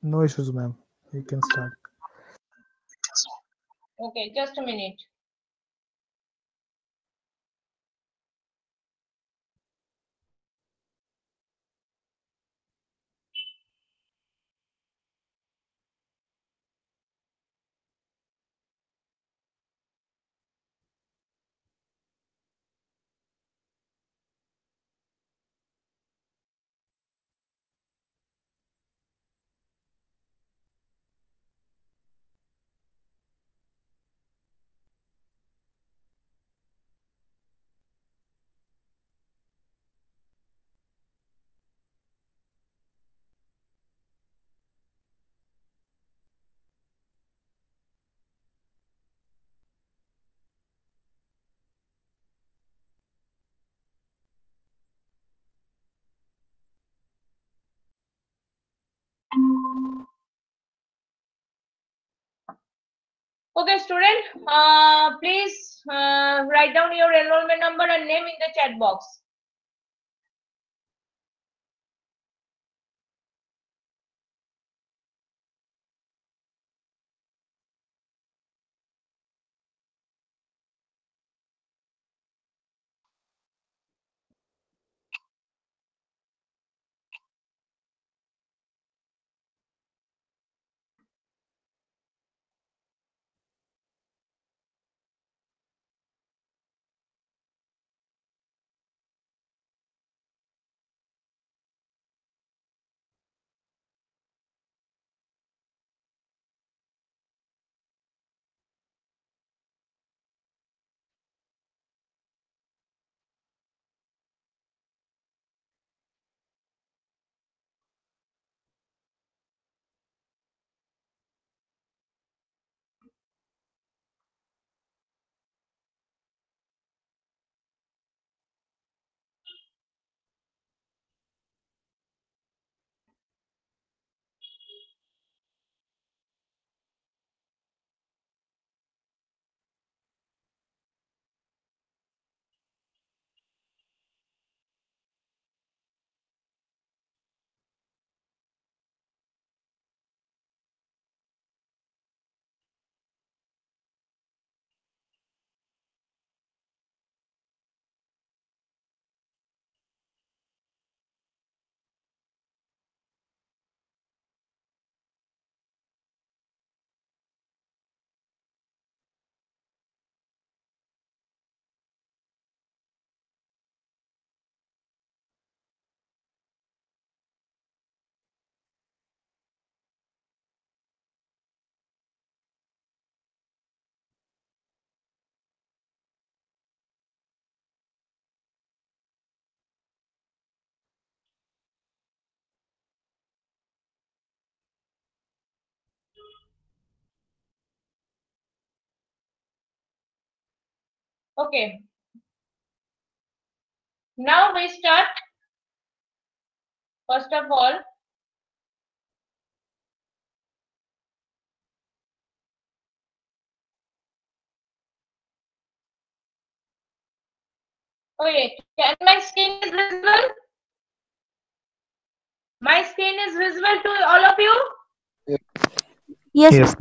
No issues, ma'am. You can start. Okay, just a minute. Okay, student, please write down your enrollment number and name in the chat box. Okay, now we start. First of all, okay, can my screen is visible? My screen is visible to all of you? Yes, Yes.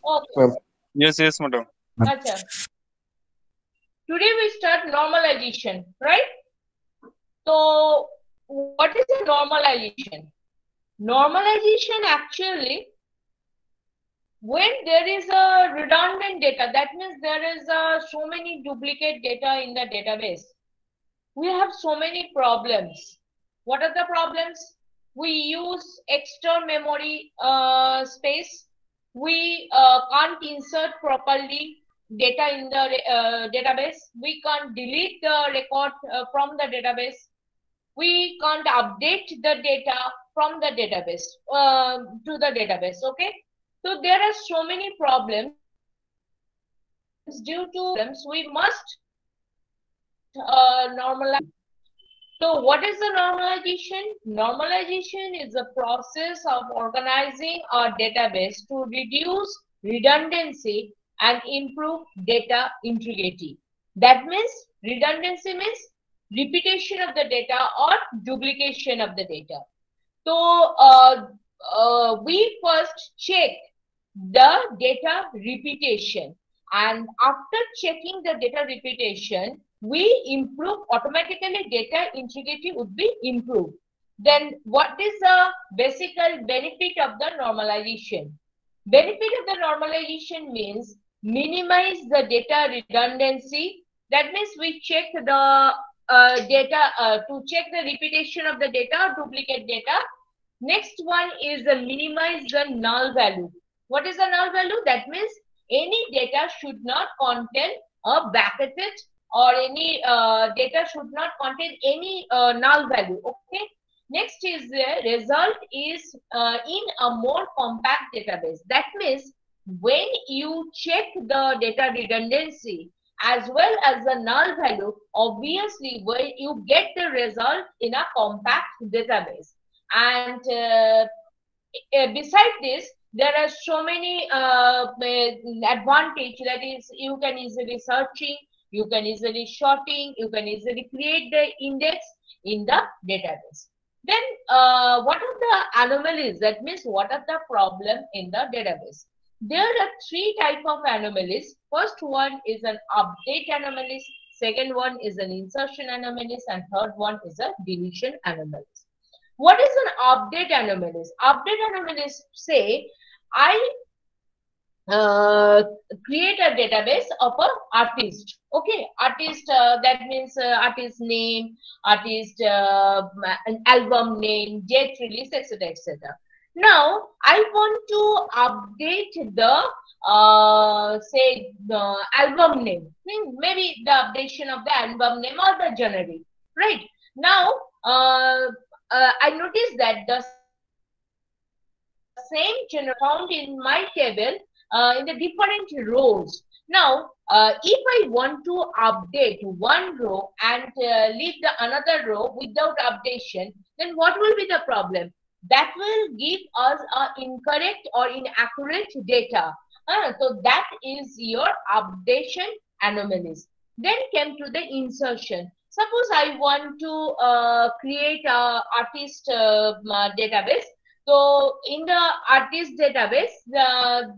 Okay, Yes, yes, madam. acha. Today we start normalization, right? So, what is a normalization? Normalization actually, when there is a redundant data, that means there is so many duplicate data in the database. We have so many problems. What are the problems? We use extra memory space. We can't insert properly data in the database. We can't delete the record from the database. We can't update the data from the database to the database. Okay, so there are so many problems. Due to problems, we must normalize. So what is the normalization? Normalization is the process of organizing our database to reduce redundancy and improve data integrity. That means redundancy means repetition of the data or duplication of the data. So we first check the data repetition, and after checking the data repetition, we improve automatically. Data integrity would be improved. Then what is the basic benefit of the normalization? Benefit of the normalization means minimize the data redundancy. That means we check the data to check the repetition of the data or duplicate data. Next one is the minimize the null value. What is the null value? That means any data should not contain a bracketed, or any data should not contain any null value. Okay. Next is the result is in a more compact database. That means when you check the data redundancy as well as the null value, obviously when you get the result in a compact database. And beside this, there are so many advantage. That is, you can easily searching, you can easily sorting, you can easily create the index in the database. Then what are the anomalies? That means what are the problem in the database? There are three type of anomalies. First one is an update anomalies, second one is an insertion anomalies, and third one is a deletion anomalies. What is an update anomalies? Update anomalies say I create a database of a artist. Okay, artist, that means artist name, artist an album name, date release, etc., etc. Now I want to update the say the album name. Maybe the updation of the album name or the genre. Right now, I noticed that the same genre found in my table in the different rows. Now, if I want to update one row and leave the another row without updation, then what will be the problem? That will give us incorrect or inaccurate data. So that is your updation anomalies. Then came to the insertion. Suppose I want to create a artist database. So in the artist database, there are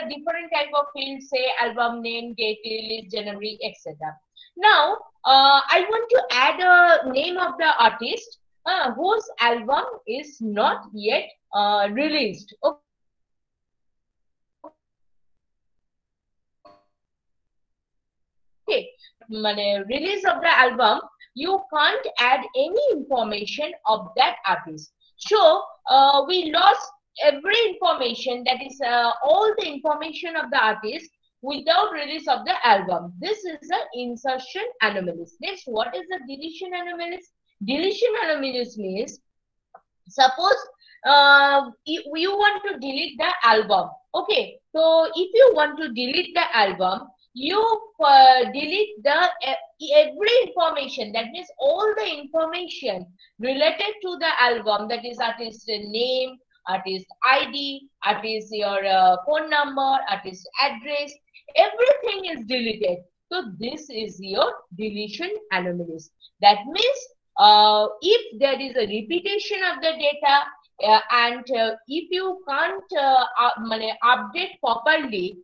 different type of fields, say album name, date release, January, etc. Now I want to add a name of the artist whose album is not yet released. Okay, release of the album, you can't add any information of that artist. So we lost every information, that is all the information of the artist without release of the album. This is the insertion anomalies. Next, what is the deletion anomalies? Deletion anomalies means, suppose you want to delete the album. Okay, so if you want to delete the album, you delete the every information. That means all the information related to the album, that is artist name, artist ID, artist your phone number, artist address, everything is deleted. So this is your deletion anomalies. That means if there is a repetition of the data and if you can't update properly,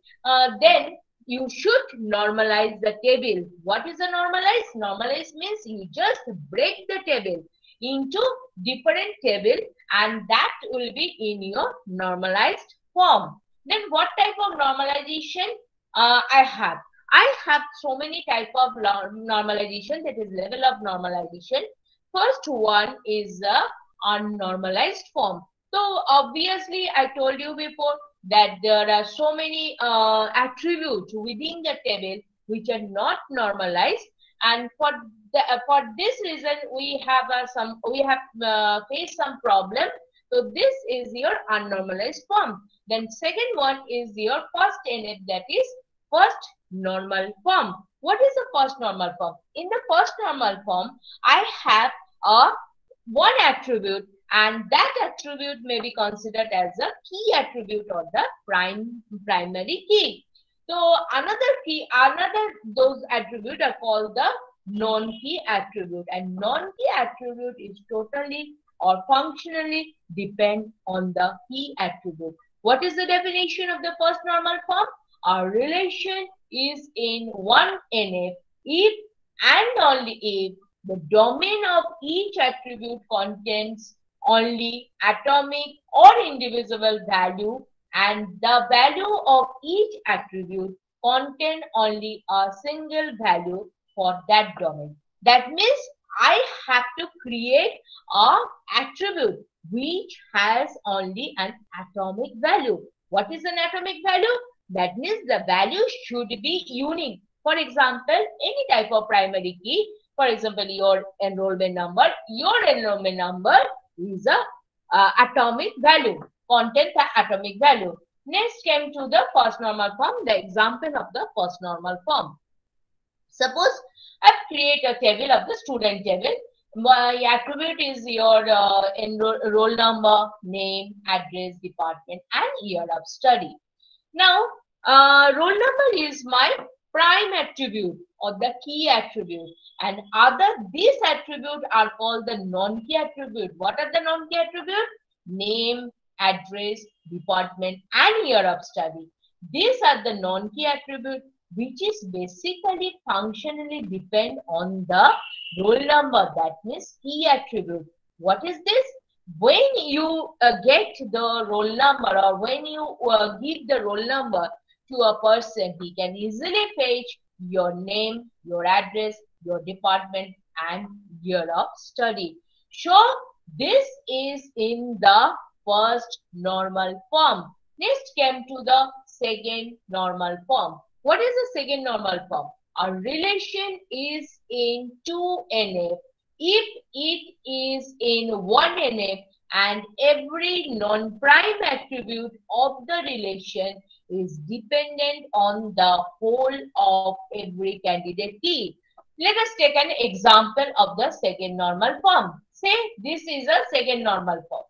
then you should normalize the table. What is a normalize? Normalize means you just break the table into different table, and that will be in your normalized form. Then what type of normalization I have? I have so many type of normalization, that is level of normalization. First one is the unnormalized form. So obviously I told you before that there are so many attributes within the table which are not normalized, and for this reason we have faced some problem. So this is your unnormalized form. Then second one is your first NF, that is first normal form. What is the first normal form? In the first normal form, I have a one attribute, and that attribute may be considered as a key attribute or the primary key. So those attributes are called the non-key attribute, and non-key attribute is totally or functionally depend on the key attribute. What is the definition of the first normal form? A relation is in one NF if and only if the domain of each attribute contains only atomic or indivisible value and the value of each attribute contain only a single value for that domain. That means I have to create a attribute which has only an atomic value. What is an atomic value? That means the value should be unique. For example, any type of primary key, for example, your enrollment number is a atomic value, contains the atomic value. Next came to the first normal form, the example of the first normal form. Suppose I've created a table of the student table. My attribute is your roll number, name, address, department, and year of study. Now, roll number is my prime attribute or the key attribute, and these attributes are called the non-key attribute. What are the non-key attribute? Name, address, department, and year of study. These are the non-key attribute which is basically functionally depend on the roll number, that means key attribute. What is this? When you get the roll number or when you give the roll number to a person, he can easily fetch your name, your address, your department, and year of study. So this is in the first normal form. Next came to the second normal form. What is the second normal form? A relation is in 2NF if it is in 1NF and every non-prime attribute of the relation is dependent on the whole of every candidate key. Let us take an example of the second normal form. Say this is a second normal form.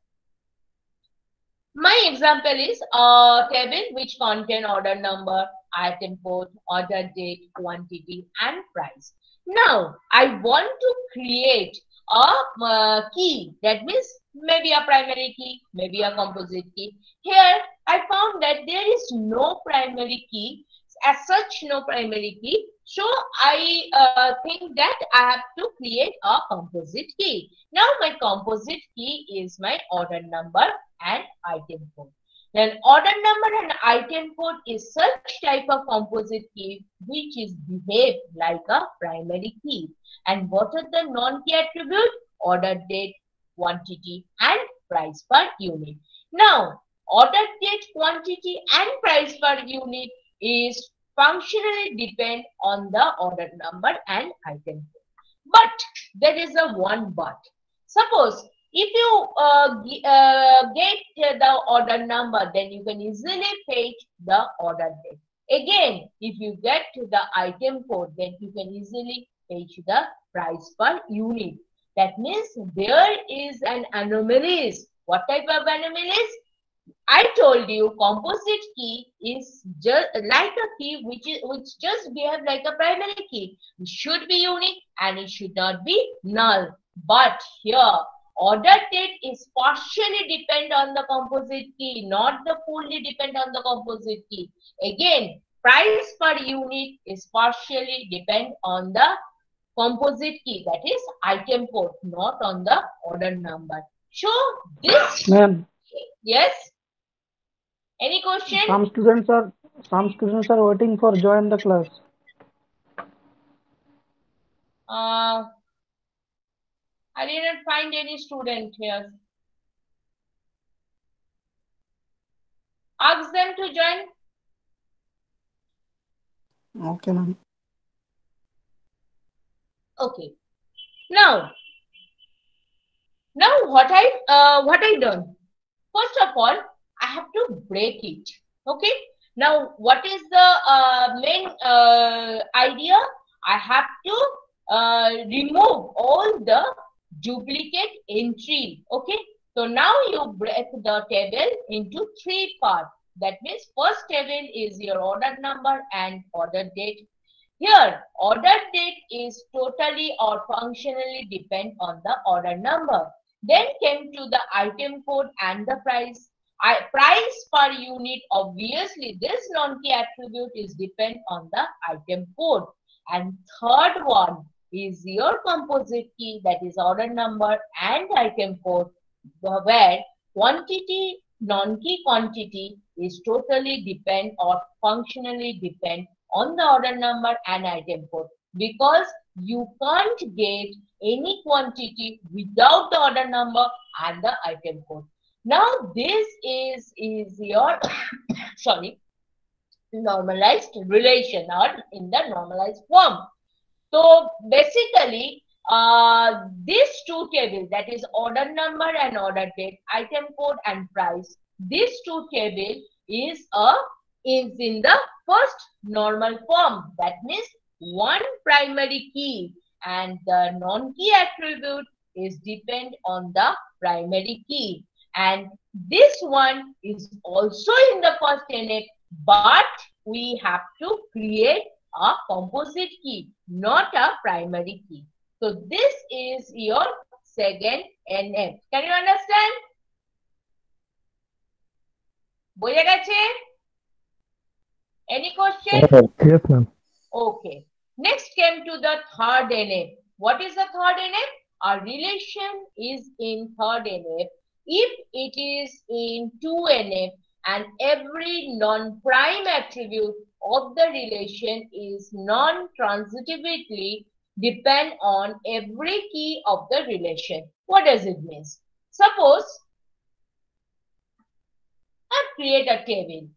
My example is a table which contain order number, item code, order date, quantity, and price. Now, I want to create a key. That means maybe a primary key, maybe a composite key. Here, I found that there is no primary key. As such, no primary key. So, I think that I have to create a composite key. Now, my composite key is my order number and item code. Then order number and item code is such type of composite key which is behaved like a primary key. And what are the non-key attribute? Order date, quantity, and price per unit. Now, order date, quantity, and price per unit is functionally depend on the order number and item code. But there is a one but. Suppose if you get the order number, then you can easily fetch the order date. Again, if you get the item code, then you can easily fetch the price per unit. That means there is an anomalies. What type of anomalies? I told you composite key is just like a key which just behave like a primary key. It should be unique and it should not be null. But here order date is partially depend on the composite key, not the fully depend on the composite key. Again, price per unit is partially depend on the composite key, that is item code, not on the order number. So this, Ma'am, yes. Any question? some students are waiting for join the class. I didn't find any student here. Ask them to join. Okay, ma'am. Okay. Now what I done? First of all, I have to break it. Okay. Now, what is the main idea? I have to remove all the duplicate entry. Okay. So now you break the table into three parts. That means first table is your order number and order date. Here, order date is totally or functionally depend on the order number. Then came to the item code and the price. Price per unit, obviously this non-key attribute is depend on the item code. And third one is your composite key, that is order number and item code, where quantity, non-key quantity is totally depend or functionally depend on the order number and item code, because you can't get any quantity without the order number and the item code. Now this is your sorry, normalized relation or in the normalized form. So basically, these two tables, that is order number and order date, item code and price, these two table is in the first normal form. That means one primary key and the non-key attribute is depend on the primary key. And this one is also in the first NF, but we have to create a composite key, not a primary key. So this is your second NF. Can you understand? Boya gache? Any question? Yes, ma'am. Okay. Next came to the third NF. What is the third NF? Our relation is in third NF if it is in 2NF and every non-prime attribute of the relation is non-transitively depend on every key of the relation. What does it mean? Suppose I create a table.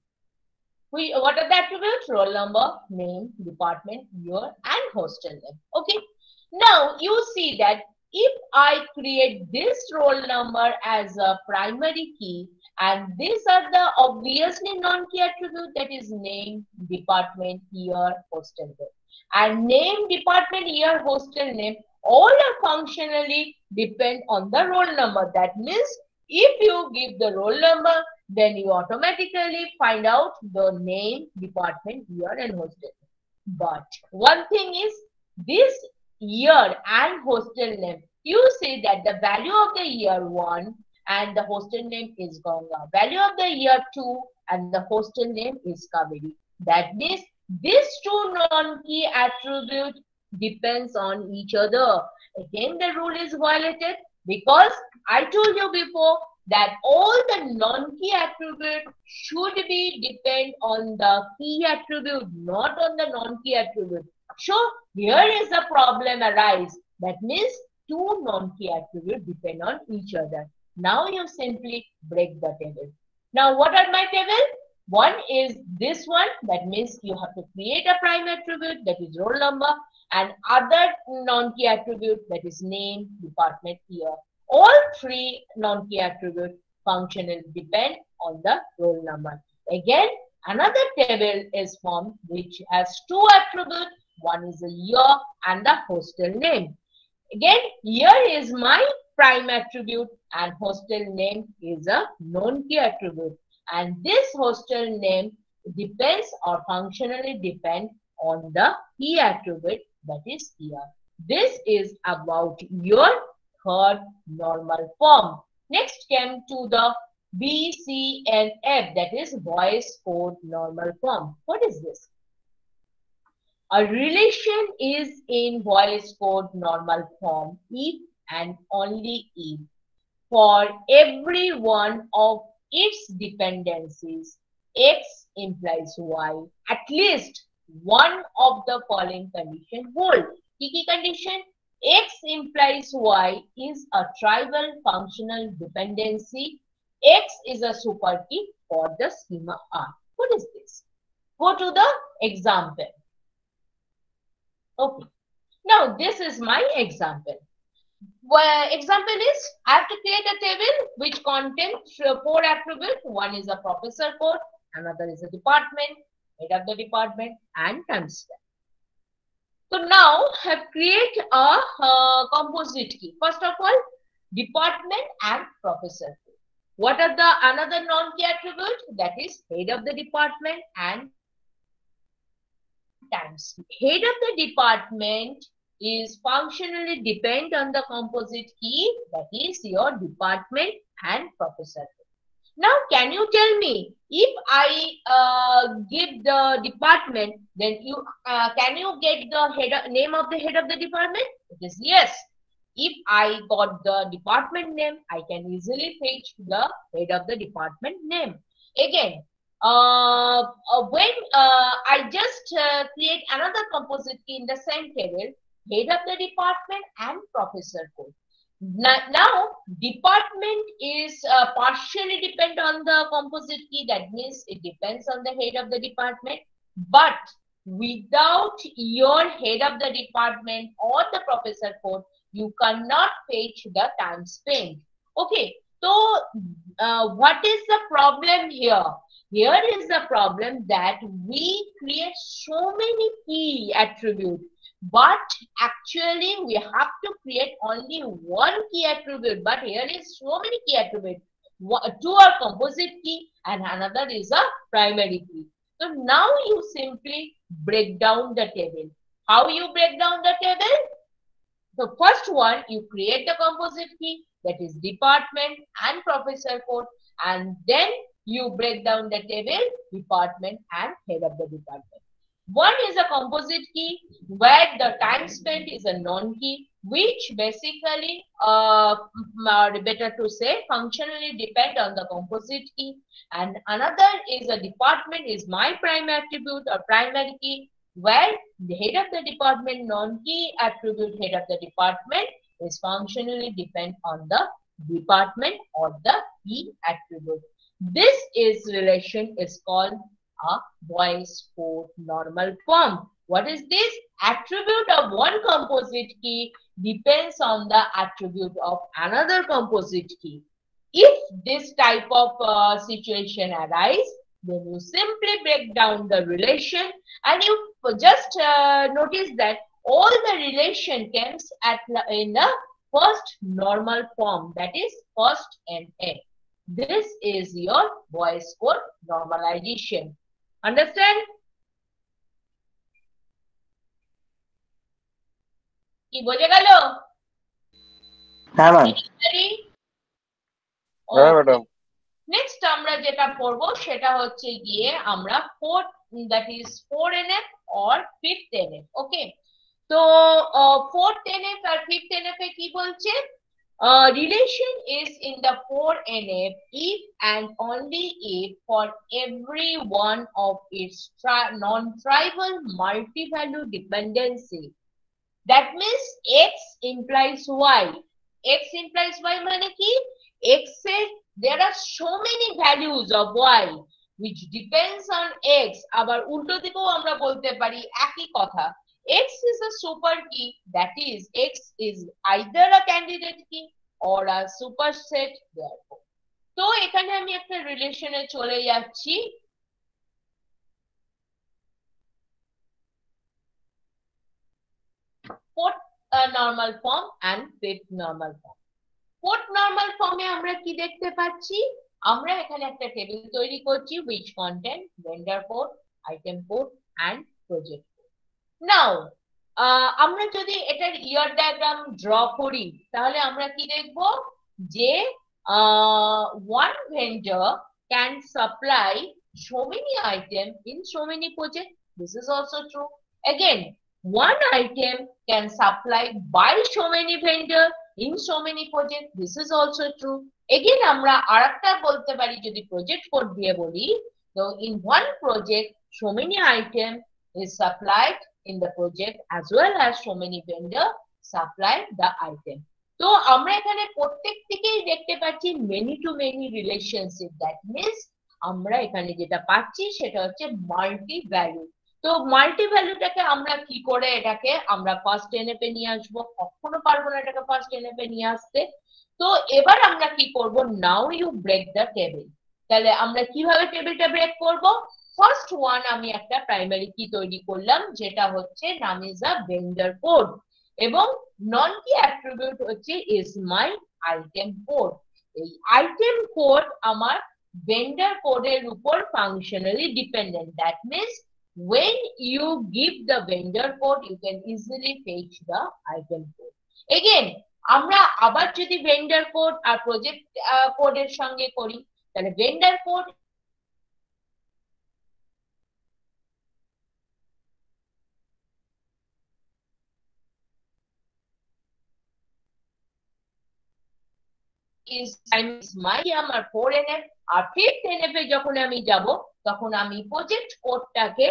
What are the attributes? Roll number, name, department, year, and hostel name. Okay. Now you see that if I create this roll number as a primary key, and these are the obviously non-key attribute, that is name, department, year, hostel name. And name, department, year, hostel name, all are functionally depend on the roll number. That means if you give the roll number, then you automatically find out the name, department, year, and hostel. But one thing is, this year and hostel name, you see that the value of the year 1 and the hostel name is Ganga. Value of the year 2 and the hostel name is Kaveri. That means these two non-key attributes depends on each other. Again, the rule is violated because I told you before that all the non-key attribute should be depend on the key attribute, not on the non-key attribute. So here is the problem arise. That means two non-key attributes depend on each other. Now you simply break the table. Now what are my table? One is this one. That means you have to create a prime attribute, that is roll number, and other non-key attribute, that is name, department, year. All three non-key attributes functionally depend on the roll number. Again, another table is formed which has two attributes. One is the year and the hostel name. Again, year is my prime attribute and hostel name is a non-key attribute. And this hostel name depends or functionally depend on the key attribute, that is year. This is about your third normal form. Next came to the B, C, and F, that is voice code normal form. What is this? A relation is in voice code normal form if and only if for every one of its dependencies, X implies Y, at least one of the following condition hold. Key condition? X implies Y is a trivial functional dependency. X is a super key for the schema R. What is this? Go to the example. Okay. Now this is my example. Well, example is, I have to create a table which contains four attributes. One is a professor code, another is a department, head of the department, and timestamp. So now I have created a composite key. First of all, department and professor code. What are the another non-key attribute? That is head of the department and timestamp. Head of the department is functionally depend on the composite key, that is your department and professor. Now, can you tell me, if I give the department, then you can you get the name of the head of the department? It is yes. If I got the department name, I can easily fetch the head of the department name. Again, when I just create another composite key in the same table, head of the department and professor code. Now, department is partially depend on the composite key. That means it depends on the head of the department. But without your head of the department or the professor code, you cannot fetch the time spent. Okay. So, what is the problem here? Here is the problem that we create so many key attributes, but actually we have to create only one key attribute. But here is so many key attributes. Two are composite key and another is a primary key. So now you simply break down the table. How you break down the table? So first one, you create the composite key, that is department and professor code, and then you break down the table, department and head of the department. One is a composite key where the time spent is a non-key, which basically, better to say, functionally depend on the composite key. And another is a department is my prime attribute or primary key, where the head of the department non-key attribute head of the department is functionally depend on the department or the key attribute. This is relation is called a Boyce code normal form. What is this? Attribute of one composite key depends on the attribute of another composite key. If this type of situation arise, then you simply break down the relation and you just notice that all the relation comes in the first normal form, that is first NA. This is your Boyce code normalization. Understand? কি বোঝা গেল? হ্যাঁ ma'am. হ্যাঁ madam. Next আমরা যেটা পড়বো সেটা হচ্ছে গিয়ে আমরা that is 4NF or 5th NF. ওকে, তো 4th NF আর 5th NF এ কি বলছে? Relation is in the 4NF if and only if for every one of its non-trivial multi-value dependency. That means X implies Y. X implies Y মানে কি? X says there are so many values of Y which depends on X. আবার উল্টো দিকেও আমরা বলতে পারি একই কথা। X is a super key, that is X is either a candidate key or a superset therefore. তো এখানে আমি একটা রিলেশনে চলে যাচ্ছি। Fourth normal form and fifth normal form. Fourth normal form এ আমরা কি দেখতে পাচ্ছি? আমরা এখানে একটা টেবিল তৈরি করছি which contain vendor code, item code and project code. Now, আমরা যদি এটার ইয়ার ডায়াগ্রাম ড্র করি তাহলে আমরা কি দেখব? যে one vendor can supply so many items in so many projects. This is also true. Again, one item can supply by so many vendors in so many projects. This is also true. Again, আমরা আরেকটা বলতে পারি যদি project code দিয়ে বলি, so in one project so many items is supplied in the project as well as so many vendors supply the item. তো আমরা এখানে প্রত্যেক থেকেই দেখতে পাচ্ছি many to many relationship. That means আমরা এখানে যেটা পাচ্ছি সেটা হচ্ছে মাল্টি ভ্যালু। তো মাল্টি ভ্যালুটাকে আমরা কি করে এটাকে আমরা ফার্স্ট এনএফ এ নিয়ে আসবো? কখনো পারবো না এটাকে ফার্স্ট এনএফ এ নিয়ে আসতে। তো এবার আমরা কি করব? Now you break the table. তাহলে আমরা কিভাবে টেবিলটা ব্রেক করব? ফার্স্ট ওয়ান আমি একটা প্রাইমারি কি তৈরি করলাম যেটা হচ্ছে নাম ইজ আ ভেন্ডর কোড এবং নন কি অ্যাট্রিবিউট হচ্ছে ইজ মাই আইটেম কোড। এই আইটেম কোড আমার ভেন্ডর কোডের উপর functionally dependent. That means when you give the vendor code, you can easily fetch the item code. Again, আমরা আবার যদি vendor code আর project code এর সঙ্গে করি, তাহলে vendor code is my আমার 4NF আর 5th NF এ যখন আমি যাব তখন আমি প্রজেক্ট কোডটাকে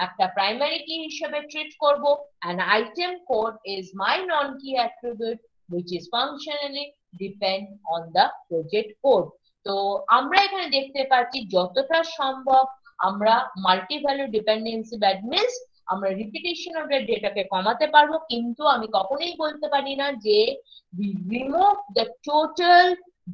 একটা প্রাইমারি কি হিসেবে ট্রিট করব and item code is my non key attribute which is functionally depend on the project code. তো আমরা এখানে দেখতে পাচ্ছি যতটা সম্ভব আমরা multi value dependency that means আমরা রিপিটেশন অফ দ্য ডেটাকে কমাতে পারবো, কিন্তু আমি কখনোই বলতে পারি না যে we remove the total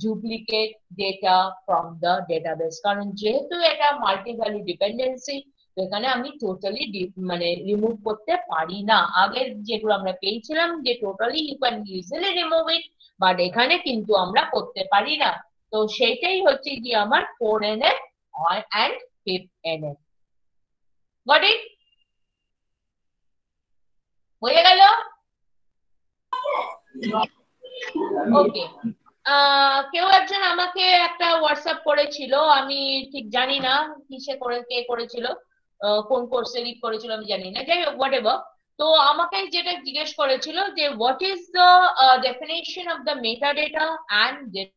duplicate data from the database, কারণ যেহেতু এটা মাল্টি ভ্যালু ডিপেন্ডেন্সি এখানে আমি টোটালি মানে রিমুভ করতে পারি না। আগের যেগুলো আমরা পেয়েছিলাম যে totally you can easily remove it, but এখানে কিন্তু আমরা করতে পারি না। তো সেটাই হচ্ছে কি আমার 4NF and 5th NF। Got it? হয়ে গেল? ওকে, কেউ একজন আমাকে একটা হোয়াটসঅ্যাপ করেছিল, আমি ঠিক জানি না কিসে করে, কে করেছিল, কোন কোর্সে রিড করেছিল আমি জানি না, যাই হোক হোয়াট এভার। তো আমাকে যেটা জিজ্ঞেস করেছিল যে what is the definition of the meta data and data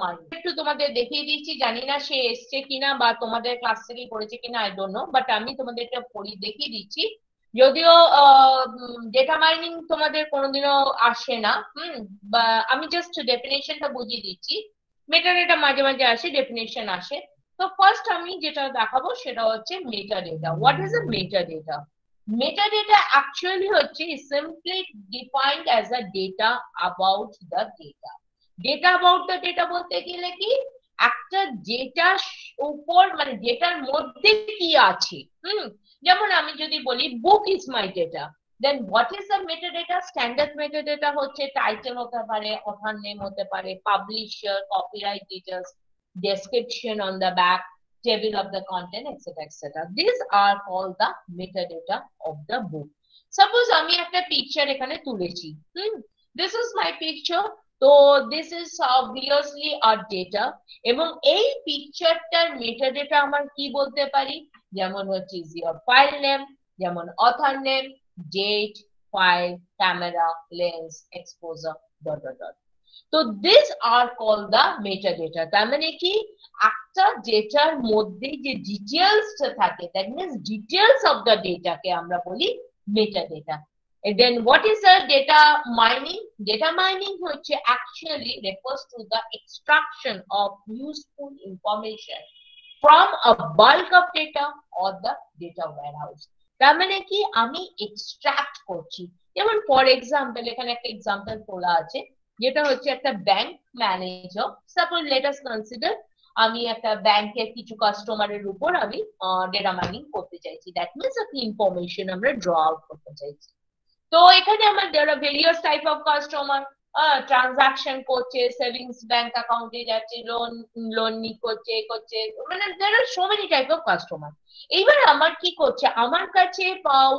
mining. একটু তোমাদের দেখিয়ে দিচ্ছি, জানি না সে এসছে কিনা বা তোমাদের ক্লাস থেকেই করেছে কিনা, আই ডোন্ট নো, বাট আমি তোমাদের এটা পড়ি দেখিয়ে দিচ্ছি। যদিও ডেটা মাইনিং তোমাদের কোনোদিনও আসে না, বা আমি জাস্ট ডেফিনেশনটা বুঝিয়ে দিচ্ছি। মেটা ডেটা মাঝে মাঝে আসে, ডেফিনেশন আসে। তো ফার্স্ট আমি যেটা দেখাবো সেটা হচ্ছে meta data. What is a meta data? Meta data actually হচ্ছে simply defined as a data about the data. Data about the data বলতে গেলে কি একটা ডেটার উপর মানে ডেটার মধ্যে কি আছে। যেমন আমি যদি বলি book is my data, then what is the metadata? Standard metadata হচ্ছে টাইটেল হতে পারে, অথর নেম হতে পারে, publisher, copyright details, description on the back, table of the content, etc. etc. These are called the metadata of the book. Suppose আমি একটা picture এখানে তুলেছি, this is my picture, তো this is obviously our data, এবং এই পিকচারটার metadata আমার কি বলতে পারি, যেমন হচ্ছে your file name, যেমন author name, date, file, camera, lens, exposure, ... তো these are called the metadata। তার মানে কি একটা ডেটার মধ্যে যে ডিটেইলসটা থাকে, that means details of the ডেটাকে আমরা বলি metadata। And then what is the data mining? Data mining হচ্ছে actually refers to the extraction of useful information from a bulk of data or the data warehouse। তার মানে কি আমি extract করছি। যেমন ফর এক্সাম্পল এখানে একটা এক্সাম্পল তোলা আছে, যেটা হচ্ছে একটা bank manager. Suppose late us consider আমি একটা ব্যাংকের কিছু কাস্টমারের উপর আমি ডেটা মাইনিং করতে চাইছি, দ্যাট মিন্স একটা ইনফরমেশন আমরা ড্র আউট করতে চাইছি। তো এখানে আমার various type of customer transaction করছে, সেভিংস ব্যাংক অ্যাকাউন্টে যাচ্ছে, লোন করছে, মানে there are so many type of customer। এইবার আমার কি করছে, আমার কাছে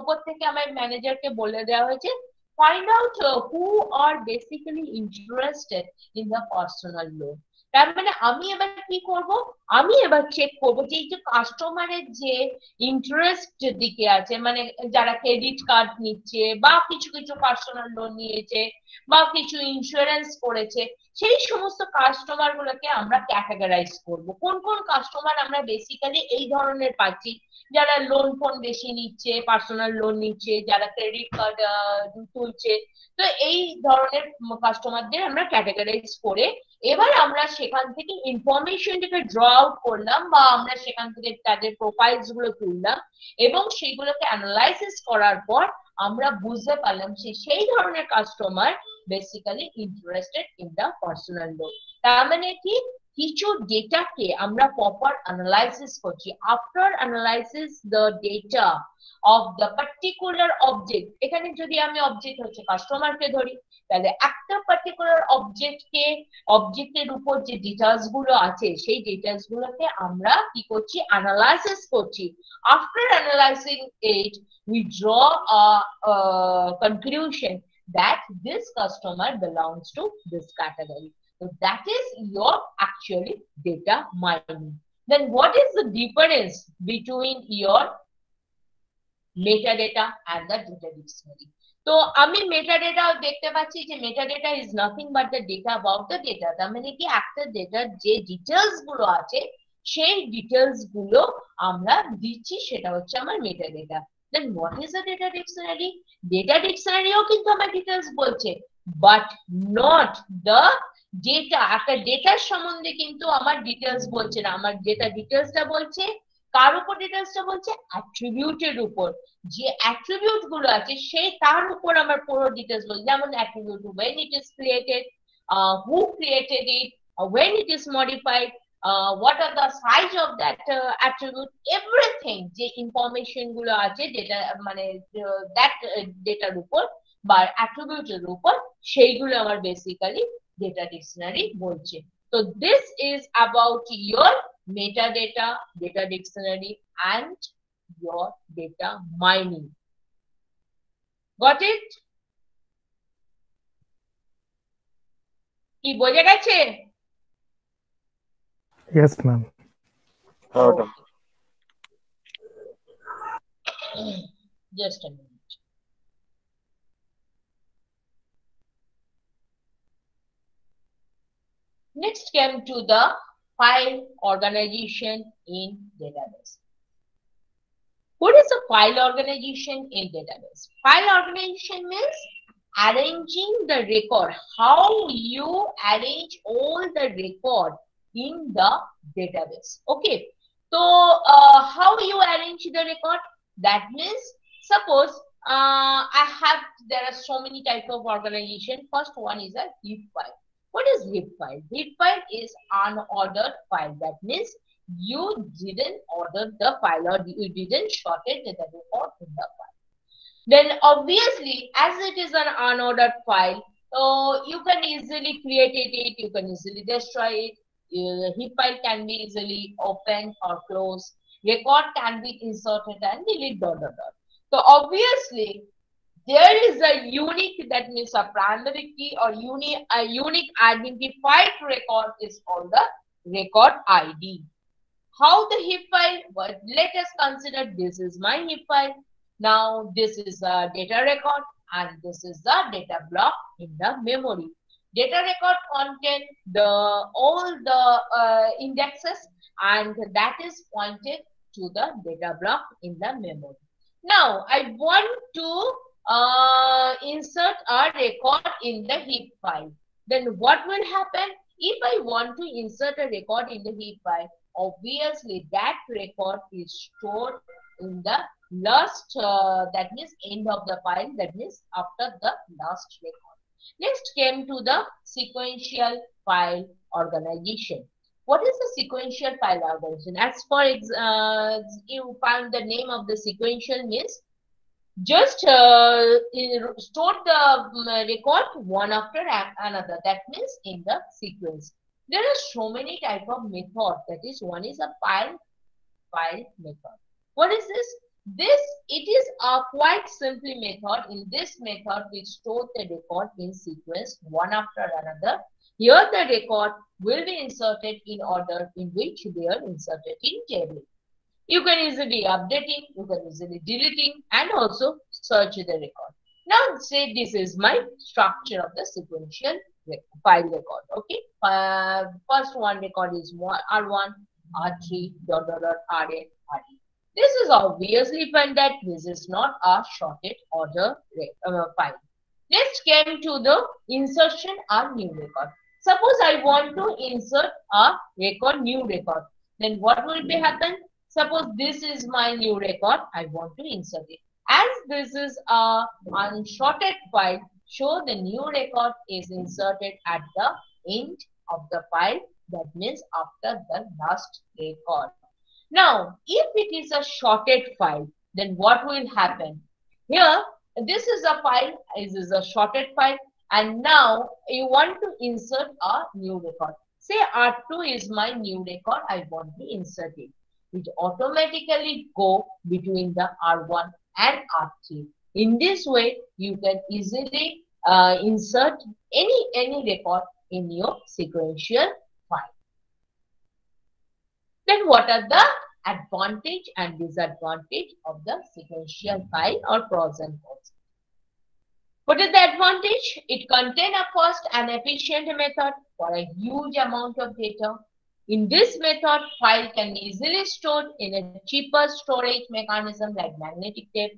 উপর থেকে আমার ম্যানেজারকে বলে দেওয়া হয়েছে find out who are basically interested in the personal loan। তার মানে আমি এবার কি করব, আমি এবার চেক করব যে এই যে কাস্টমারের যে ইন্টারেস্ট দিকে আছে, মানে যারা ক্রেডিট কার্ড নিচ্ছে বা কিছু কিছু পার্সোনাল লোন নিয়েছে বা কিছু ইন্স্যুরেন্স করেছে, সেই সমস্ত কাস্টমার গুলোকে আমরা ক্যাটাগরাইজ করব। কোন কোন কাস্টমার আমরা বেসিক্যালি এই ধরনের পাচ্ছি, যারা লোন ফোন বেশি নিচ্ছে, পার্সোনাল লোন নিচ্ছে, যারা ক্রেডিট কার্ড তুলছে। তো এই ধরনের কাস্টমারদের আমরা ক্যাটাগরাইজ করে এবার আমরা সেখান থেকে ইনফরমেশনটাকে ড্র আউট করলাম বা আমরা সেখান থেকে তাদের প্রোফাইলস গুলো তুললাম এবং সেগুলোকে অ্যানালাইসিস করার পর আমরা বুঝতে পারলাম সেই ধরনের customer basically interested in the personal loan. তার মানে কি কিছু ডেটাকে আমরা প্রপার অ্যানালাইসিস করছি। After analysis the data of the particular object, এখানে যদি আমি অবজেক্ট হচ্ছে কাস্টমারকে ধরি, তাহলে একটা পার্টিকুলার অবজেক্টের উপর যে ডিটেলস গুলো আছে সেই ডিটেলস গুলোকে আমরা কি করছি, অ্যানালাইসিস করছি। After analysing it we draw a conclusion that this customer belongs to this category. So that is your actually data mining. Then what is the difference between your metadata and the data dictionary? তো আমি metadata দেখতে পাচ্ছি যে metadata is nothing but the data about the data, তার মানে কি একটা ডেটার যে ডিটেলস গুলো আছে সেই ডিটেলস গুলো আমরা দিচ্ছি, সেটা হচ্ছে আমার metadata. Then what is a data dictionary? Data dictionary ও কিন্তু আমার ডিটেলস বলছে, but not the data. একটা ডেটার সম্বন্ধে কিন্তু আমার ডিটেলস বলছে না, আমার যেটা ডিটেলসটা বলছে কার উপর ডিটেলসটা বলছে, অ্যাট্রিবিউটের উপর। যে অ্যাট্রিবিউট গুলো আছে সেই তার উপর আমার পুরো ডিটেলস বলছে, যেমন attribute when it is created, who created it, when it is modified, what are the size of that attribute, everything যে ইনফরমেশন গুলো আছে যেটা মানে that ডেটার উপর বা অ্যাট্রিবিউটের উপর, সেইগুলো আমার বেসিক্যালি ডেটা ডিকশনারি বলছে। তো this is about your metadata, data dictionary and your data mining. Got it? কি বোঝা গেছে? Yes, ma'am. Oh. Just a minute. Next came to the file organization in database. What is a file organization in database? File organization means arranging the record, how you arrange all the record in the database. Okay, so how you arrange the record? That means suppose there are so many types of organization. First one is a heap file. What is heap file? Heap file is unordered file. That means you didn't order the file or you didn't shorted the record in the file. Then obviously, as it is an unordered file, so you can easily create it, you can easily destroy it. Heap file can be easily opened or closed. Record can be inserted and deleted. So obviously, there is a unique, that means a primary key or unique identified record is called the record ID. How the heap file? But let us consider this is my heap file. Now this is a data record and this is the data block in the memory. Data record contain all the indexes and that is pointed to the data block in the memory. Now I want to insert a record in the heap file. Then what will happen? If I want to insert a record in the heap file, obviously that record is stored in the last, that means end of the file, that means after the last record. Next came to the sequential file organization. What is the sequential file organization? As for you find the name of the sequential means just store the record one after another. That means in the sequence. There are so many type of method. That is, one is a file method. What is this? It is a quite simple method. In this method, we store the record in sequence one after another. Here the record will be inserted in order in which they are inserted in table. You can easily updating, you can easily deleting and also search the record. Now say this is my structure of the sequential file record. Okay, first one record is R1, R3, RA, RE. This is obviously found that this is not a sorted order file. Next came to the insertion or new record. Suppose I want to insert a record, new record. Then what will be happen? Suppose this is my new record, I want to insert it. As this is a unsorted file, so the new record is inserted at the end of the file. That means after the last record. Now, if it is a shorted file, then what will happen? Here, this is a file, this is a shorted file, and now you want to insert a new record. Say R2 is my new record, I want to insert it. It automatically go between the R1 and R3. In this way, you can easily insert any record in your sequential file. Then what are the advantage and disadvantage of the sequential file or pros and cons? What is the advantage? It contains a fast and efficient method for a huge amount of data. In this method, file can be easily stored in a cheaper storage mechanism like magnetic tape.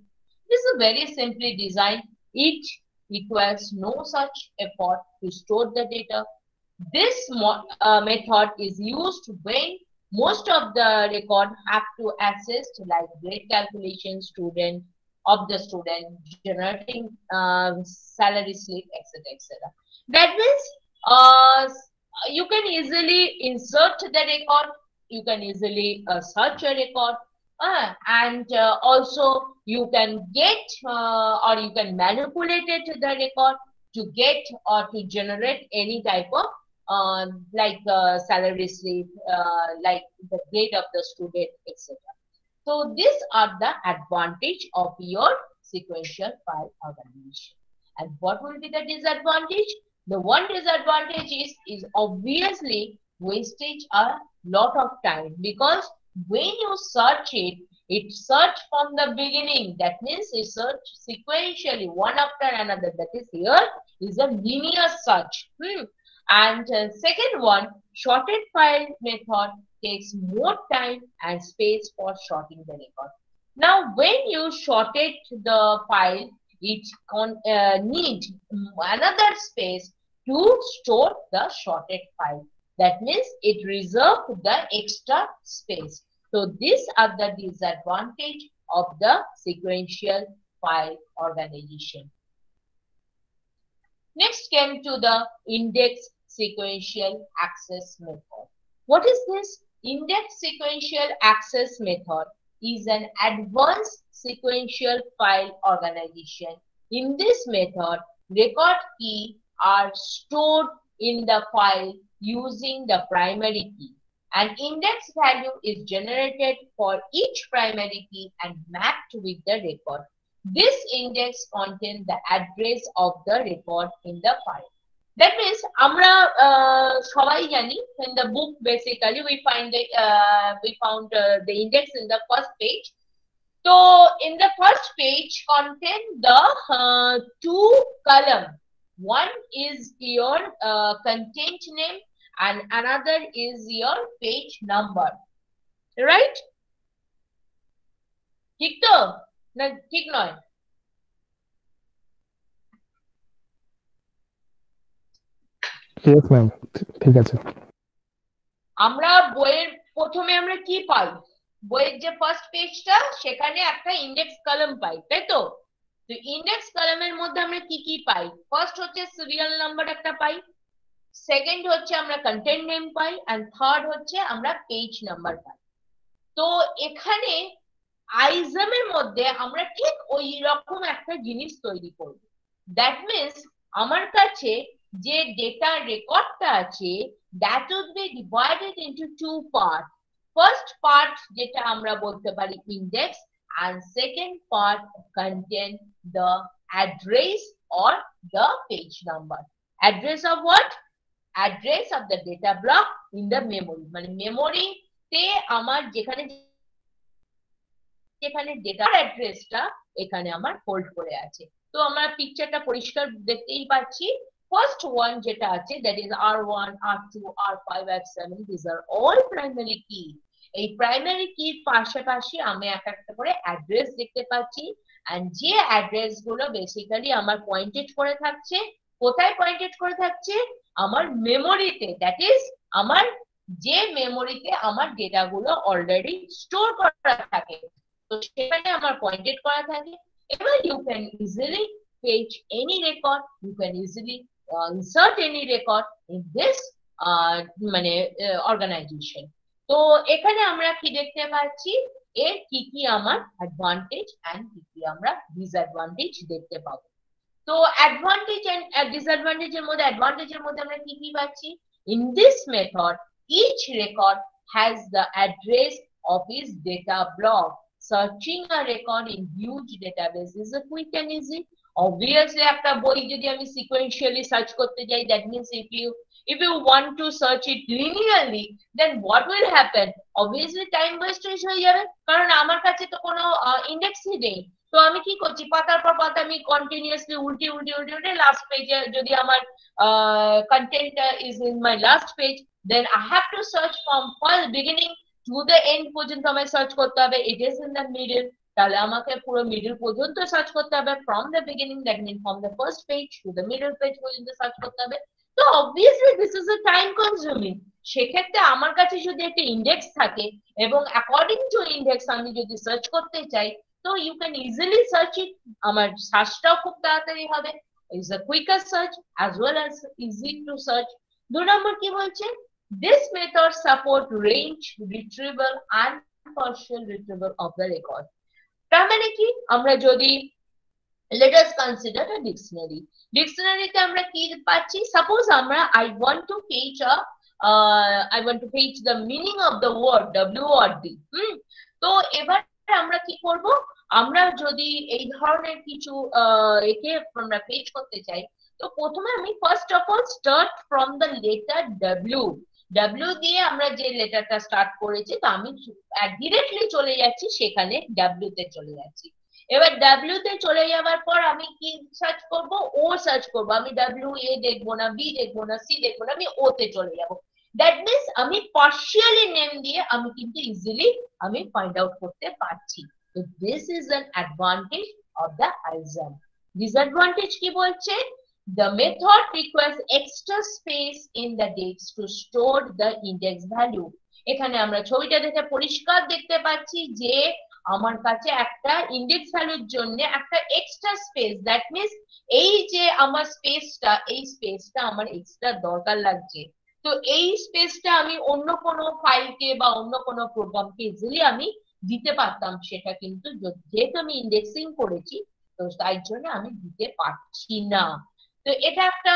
This is very simply designed. It requires no such effort to store the data. This method is used when most of the record have to assist like grade calculation of the student, generating salary slip, etc., etc. That means you can easily insert the record, you can easily search a record, and also you can get or you can manipulate it the record to get or to generate any type of like salary slip, like the grade of the student, etc. So these are the advantage of your sequential file organization. And what will be the disadvantage? The one disadvantage is obviously wastage a lot of time, because when you search it, it search from the beginning. That means it search sequentially one after another. That is, here is a linear search. And second one, shorted file method takes more time and space for sorting the record. Now, when you shorted the file, it needs another space to store the shorted file. That means it reserves the extra space. So these are the disadvantage of the sequential file organization. Next came to the index sequential access method. What is this? Index sequential access method is an advanced sequential file organization. In this method, record keys are stored in the file using the primary key. An index value is generated for each primary key and mapped with the record. This index contains the address of the record in the file. That means, আমরা সবাই জানি, in the book basically we found the index in the first page. So in the first page contain the two columns. One is your content name and another is your page number, right? ঠিক তো? না ঠিক নয়? Yes, ma'am. ঠিক আছে। আমরা বইয়ের প্রথমে আমরা কি পাই? বইয়ের যে ফার্স্ট পেজটা, সেখানে একটা ইন্ডেক্স কলাম পাই, তাই তো? তো ইন্ডেক্স কলামের মধ্যে আমরা কি কি পাই? ফার্স্ট হচ্ছে সিরিয়াল নাম্বার একটা পাই, সেকেন্ড হচ্ছে আমরা কন্টেন্ট নেম পাই, এন্ড থার্ড হচ্ছে আমরা পেজ নাম্বার পাই। তো এখানে আইজমের মধ্যে আমরা ঠিক ওই রকম একটা জিনিস তৈরি করব। দ্যাট মিন্স আমার কাছে যে ডেটা রেকর্ডটা আছে, that would be divided into two parts. First part যেটা আমরা বলতে পারি index, and second part contain the address or the page number. Address of what? Address of the data block in the memory. মানে memory তে আমার যেখানে data অ্যাড্রেসটা এখানে আমার হোল্ড করে আছে। তো আমরা পিকচারটা পরিষ্কার দেখতেই পাচ্ছি। First one যেটা আছে, that is R1, R2, R5, R7, these are all primary key. এই প্রাইমারি কির পাশাপাশি আমি একটা করে অ্যাড্রেস দেখতে পাচ্ছি, and যে অ্যাড্রেস গুলো বেসিক্যালি আমার পয়েন্টেড করে থাকছে, কোথায় পয়েন্টেড করে থাকছে? আমার মেমোরিতে, দ্যাট ইজ আমার যে মেমোরিতে আমার ডেটা গুলো অলরেডি স্টোর করা থাকে, তো সেখানে আমার পয়েন্টেড করা থাকে। এবার you can easily fetch any record, you can easily insert any record in this মানে অর্গানাইজেশন। তো এখানে আমরা কি দেখতে পাচ্ছি, এর কি কি আমার অ্যাডভান্টেজ এন্ড কি কি আমরা ডিসঅ্যাডভান্টেজ দেখতে পাবো। তো অ্যাডভান্টেজ এন্ড ডিসঅ্যাডভান্টেজের মধ্যে আমরা কি কি পাচ্ছি? In this method each record has the address of its data block. Searching a record in huge database is a quick and easy. Obviously একটা বই যদি আমি sequentially search করতে যাই, that means if you want to search it linearly, then what will happen? Obviously time wastage হয়ে যাবে, কারণ আমার কাছে তো কোনো ইন্ডেক্সই নেই। তো আমি কি করছি, পাতার পর পাতা আমি কন্টিনিউয়াসলি উল্টে লাস্ট পেজে যদি আমার content is in my last page, then I have to search from first beginning to the end পর্যন্ত আমায় সার্চ করতে হবে। It is in the middle, তাহলে আমাকে পুরো মিডল পর্যন্ত সার্চ করতে হবে। From the beginning, that mean from the first page to the middle page পর্যন্ত সার্চ করতে হবে। তো obviously this is a time consuming. সেক্ষেত্রে আমার কাছে যদি একটা ইন্ডেক্স থাকে এবং অ্যাকর্ডিং টু ইন্ডেক্স আমি যদি সার্চ করতে চাই, তো ইউ ক্যান ইজিলি সার্চ ইট। আমার সার্চটাও খুব তাড়াতাড়ি হবে, is a quicker search as well as easy to search. 2 নম্বর কি বলছে, this method support range retrieval and partial retrieval of the record. তার মানে কি, আমরা যদি let us consider a dictionary. ডিকশনারিতে আমরা কি পাচ্ছি, সাপোজ আমরা I want to page the meaning of the word W or D. তো এবার আমরা কি করব, আমরা যদি এই ধরনের কিছু একে আমরা পেজ করতে চাই, তো প্রথমে আমি first of all start from the letter W দিয়ে আমরা যে লেটারটা স্টার্ট করেছি, তো আমি ডিরেক্টলি চলে যাচ্ছি সেখানে ডাব্লিউ তে চলে যাচ্ছি। এবার ডাব্লিউ তে চলে যাওয়ার পর আমি কি সার্চ করব, ও সার্চ করব। আমি ডাব্লিউ এ দেখবো না, বি দেখবো না, সি দেখবো না, আমি ও তে চলে যাব। দ্যাট মিনস আমি পার্শিয়ালি নেম দিয়ে আমি কিন্তু ইজিলি আমি ফাইন্ড আউট করতে পারছি। তো this is an advantage of the ISAM. Disadvantage কি বলছে, the method requires extra space in the dates to store the index value. এখানে আমরা ছবিটা দেখে পরিষ্কার দেখতে পাচ্ছি যে আমার কাছে একটা ইন্ডেক্স ভ্যালুর জন্য একটা এক্সট্রা স্পেস, দ্যাট মিনস এই যে আমার স্পেসটা, এই স্পেসটা আমার এক্সট্রা দরকার লাগছে। তো এই স্পেসটা আমি অন্য কোনো ফাইলকে বা অন্য কোনো প্রোগ্রামকে ইজিলি আমি দিতে পারতাম, সেটা কিন্তু যেহেতু আমি ইন্ডেক্সিং করেছি, তো তাই জন্য আমি দিতে পারছি না। তো এটা একটা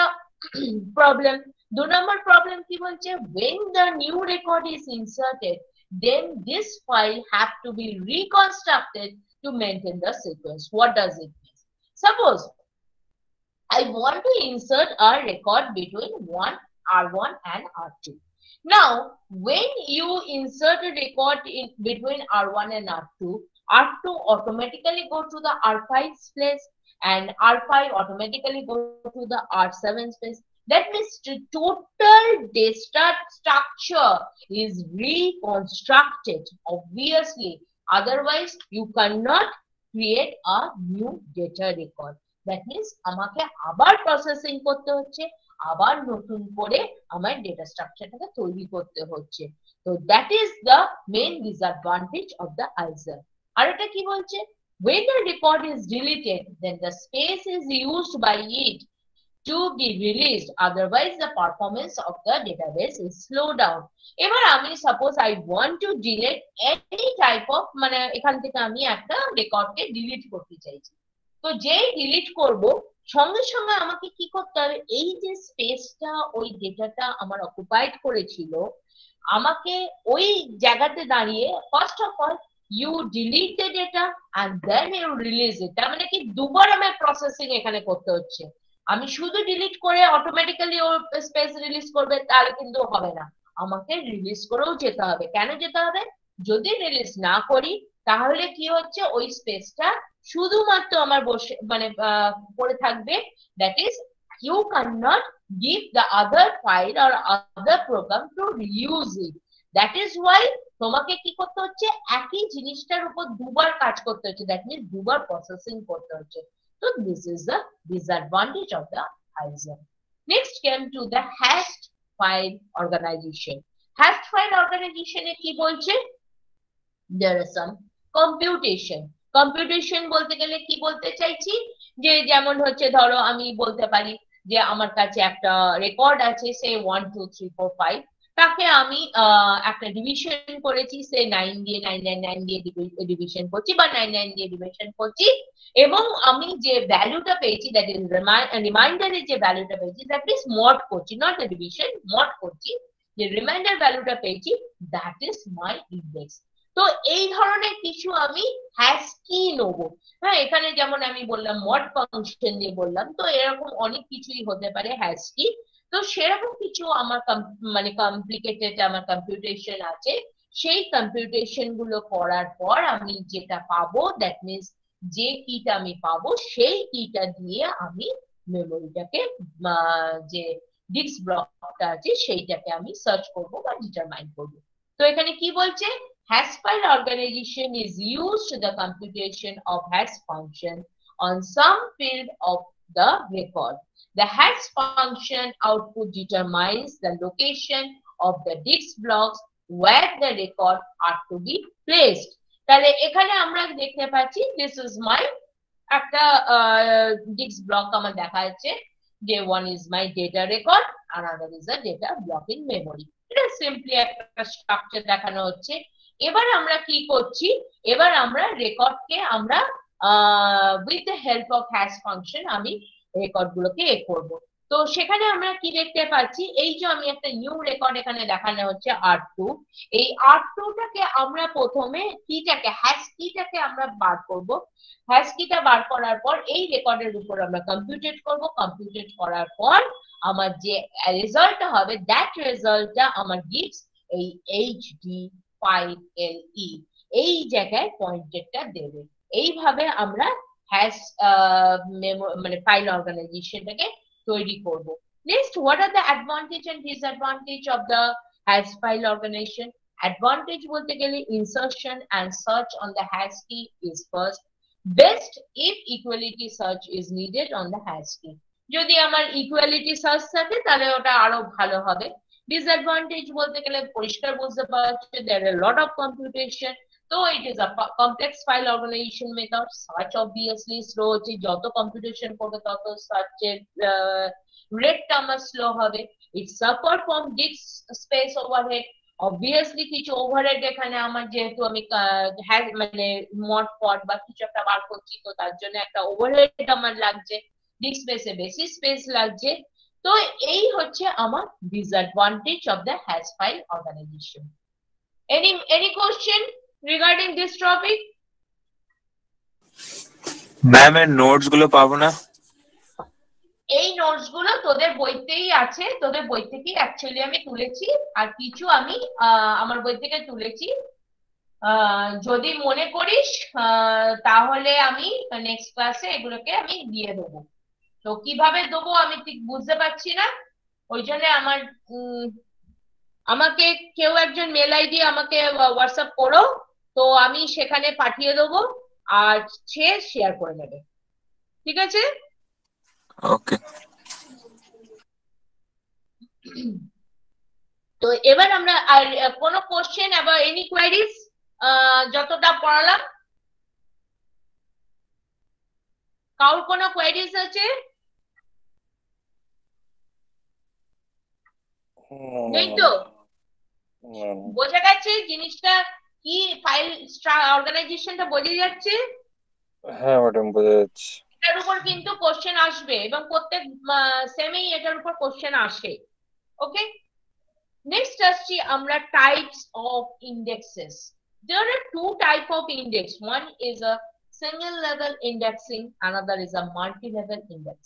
প্রবলেম। 2 নম্বর প্রবলেম কি বলছে, when the new record is inserted, then this file have to be reconstructed to maintain the sequence. What does it mean? Suppose I want to insert a record between R1 and R2. Now, when you insert a record between R1 and R2 automatically go to the R5 place, and R5 automatically go to the R7 space. That means the total data structure is reconstructed, obviously. Otherwise, you cannot create a new data record. That means আমাকে আবার processing করতে হচ্ছে, আবার নতুন করে আমার data স্ট্রাকচারটাকে তৈরি করতে হচ্ছে। তো that is the main disadvantage of the ISAM. আর এটা কি বলছে, when the record is deleted, then the space is used by it to be released, otherwise the performance of the database is slow down. এবার আমি suppose I want to delete any type of, মানে এখান থেকে আমি একটা রেকর্ডকে delete করতে চাইছি। তো যেই ডিলিট করব, সঙ্গে সঙ্গে আমাকে কি করতে হবে, এই যে স্পেসটা ওই ডেটাটা আমার অকুপাইড করেছিল, আমাকে ওই জায়গাতে দাঁড়িয়ে first of all you delete the data and then you release it. তার মানে কি দুবার আমার প্রসেসিং এখানে করতে হচ্ছে। আমি শুধু ডিলিট করে অটোমেটিক্যালি ও স্পেস রিলিজ করবে তাহলে কিন্তু হবে না, আমাকে রিলিজ করেও যেতে হবে। কেন যেতে হবে, যদি রিলিজ না করি তাহলে কি হচ্ছে, ওই স্পেসটা শুধুমাত্র আমার বসে মানে পড়ে থাকবে। That is you cannot give the other file or other program to reuse it. That is why তোমাকে কি করতে হচ্ছে, একই জিনিসটার উপর দুবার কাজ করতে হচ্ছে, দ্যাট মিনস দুবার প্রসেসিং করতে হচ্ছে। তো this is the disadvantage of the ISAM. Next came to the hashed file organisation. Hashed file অর্গানাইজেশনে কি বলছে, there is some কম্পিউটেশন বলতে গেলে কি বলতে চাইছি, যে যেমন হচ্ছে ধরো আমি বলতে পারি যে আমার কাছে একটা রেকর্ড আছে সে 1 2 3 4 5, তাকে আমি একটা ডিভিশন করেছি, সে 9 দিয়ে 9 দিয়ে ডিভিশন করছি বা 9 দিয়ে ডিভিশন করছি, এবং আমি যে ভ্যালুটা পেয়েছি, দ্যাট ইজ রিমাইন্ডারের যে ভ্যালুটা পেয়েছি, দ্যাট ইজ মড করছি, নট দ্য ডিভিশন, মড করছি, যে রিমাইন্ডার ভ্যালুটা পেয়েছি, দ্যাট ইজ মাই ইন্ডেক্স। তো এই ধরনের কিছু আমি হ্যাশ কি নেবো। হ্যাঁ, এখানে যেমন আমি বললাম মড ফাংশন দিয়ে বললাম, তো এরকম অনেক কিছুই হতে পারে হ্যাশ কি। তো সেরকম কিছু আমার মানে কমপ্লিকেটেড আমার কম্পিউটেশন আছে, সেই কম্পিউটেশন গুলো করার পর আমি যেটা পাবো, দ্যাট মিনস যে কিটা আমি পাবো, সেই কিটা দিয়ে আমি মেমোরিটাকে যে ডিস্ক ব্লকটা আছে সেইটাকে আমি সার্চ করব বা ডিটারমাইন করব। তো এখানে কি বলছে, hash file organization is used to the computation of hash function on some field of the record. The hash function output determines the location of the disk blocks where the record are to be placed. তাহলে এখানে আমরা দেখতে পাচ্ছি this is my একটা disk block আমার দেখা যাচ্ছে, যে one is my data record, another is a data block in memory. এটা সিম্পলি একটা স্ট্রাকচার দেখানো হচ্ছে। এবার আমরা কি করছি, এবার আমরা রেকর্ডকে আমরা with the help of hash function আমি রেকর্ড গুলোকে করব। তো সেখানে আমরা কি দেখতে পাচ্ছি, এই যে আমি একটা নিউ রেকর্ড এখানে দেখানো হচ্ছে R2, এই R2টাকে আমরা প্রথমে কিটাকে হ্যাশ কিটাকে আমরা বার করব। হ্যাশ কিটা বার করার পর এই রেকর্ডের উপর আমরা কম্পিউটেট করব, কম্পিউটেট করার পর আমার যে রেজাল্টটা হবে, দ্যাট রেজাল্টটা আমার গিভস এই HD5LE, এই জায়গায় পয়েন্টারটা দেবে। এইভাবে আমরা হ্যাশ মানে ফাইল অর্গানাইজেশনটাকে তৈরি করব। Next, what are the advantage and disadvantage of the hash file organisation? Advantage বলতে গেলে insertion and search on the hash key is fast, best if equality search is needed on the hash key. যদি আমার equality search থাকে তাহলে ওটা আরো ভালো হবে। ডিসঅ্যাডভান্টেজ বলতে গেলে পরিষ্কার বুঝতে পারছে, there are a lot of computation, তো it is a complex file organization method. Search obviously slow হচ্ছে, যত কম্পিউটেশন করবে তত সার্চের রেটটা আমার স্লো হবে। it suffer from disk space overhead, obviously কিছু ওভারহেড এখানে আমার, যেহেতু আমি মানে মড পড বা কিছু একটা বার করছি, তো তার জন্য একটা ওভারহেড আমার লাগছে, ডিস্ক স্পেসে বেশি স্পেস লাগছে। তো এই হচ্ছে আমার disadvantage of the hash file organisation. any question regarding this topic? Ma'am এর নোটস গুলো পাবো না? এই নোটস গুলো তোদের বইতেই আছে, তোদের বই থেকেই অ্যাকচুয়ালি আমি তুলেছি, আর কিছু আমি আমার বই থেকে তুলেছি। যদি মনে করিস তাহলে আমি নেক্সট ক্লাসে এগুলোকে আমি দিয়ে দেবো। তো কিভাবে দেবো আমি ঠিক বুঝতে পারছি না, ওই জন্য আমাকে কেউ একজন মেল আইডি আমাকে হোয়াটসঅ্যাপ করো, তো আমি সেখানে পাঠিয়ে দেবো, আর সে শেয়ার করে নেবে। ঠিক আছে? ওকে। তো এবার আমরা আর কোনো কোশ্চেন আবার এনি কোয়ারিজ যতটা পড়ালাম? কারোর কোনো কোয়ারিজ আছে? নেই তো? বোঝা গেছে জিনিসটা কি, ফাইল অর্গানাইজেশনটা বোঝা যাচ্ছে? হ্যাঁ ম্যাডাম, বোঝা যাচ্ছে। এটার উপর কিন্তু কোশ্চেন আসবে, এবং প্রত্যেক সেমেই এটার উপর কোশ্চেন আসে। ওকে, নেক্সট আসছি আমরা types of indexes. There are two type of index. One is a single level indexing, another is a multi-level index.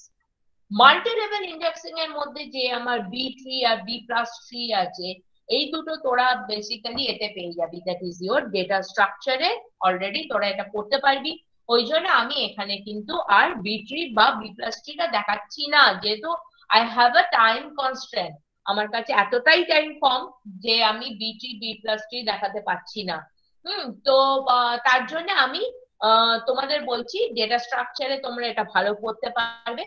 Multi-level indexing এর মধ্যে যে আমার B3 আর B+3 আছে, এই দুটো তোরা বেসিক্যালি এতে পেয়ে যাবি, দ্যাট ইজ ইওর ডেটা স্ট্রাকচারে অলরেডি তোরা এটা করতে পারবি। ওই জন্য আমি এখানে কিন্তু আর B3 বা B+3 টা দেখাচ্ছি না, যেহেতু I have a time constraint, আমার কাছে এতটাই টাইম কম যে আমি B3 B+3 দেখাতে পাচ্ছি না। তো তার জন্য আমি তোমাদের বলছি ডেটা স্ট্রাকচারে তোমরা এটা ভালো করতে পারবে।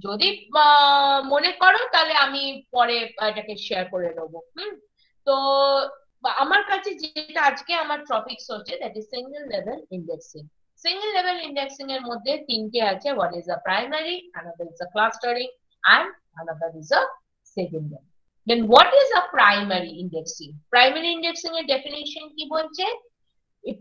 যদি মনে করো তাহলে আমি পরে এটাকে শেয়ার করে দেবো। তো আমার কাছে যেটা আজকে আমার টপিকস হচ্ছে, that is single level indexing. Single level indexing এর মধ্যে তিনটে আছে, one is a primary, another is a clustering, and another is a secondary. Then what is a primary indexing? Primary indexing এর definition কি বলছে?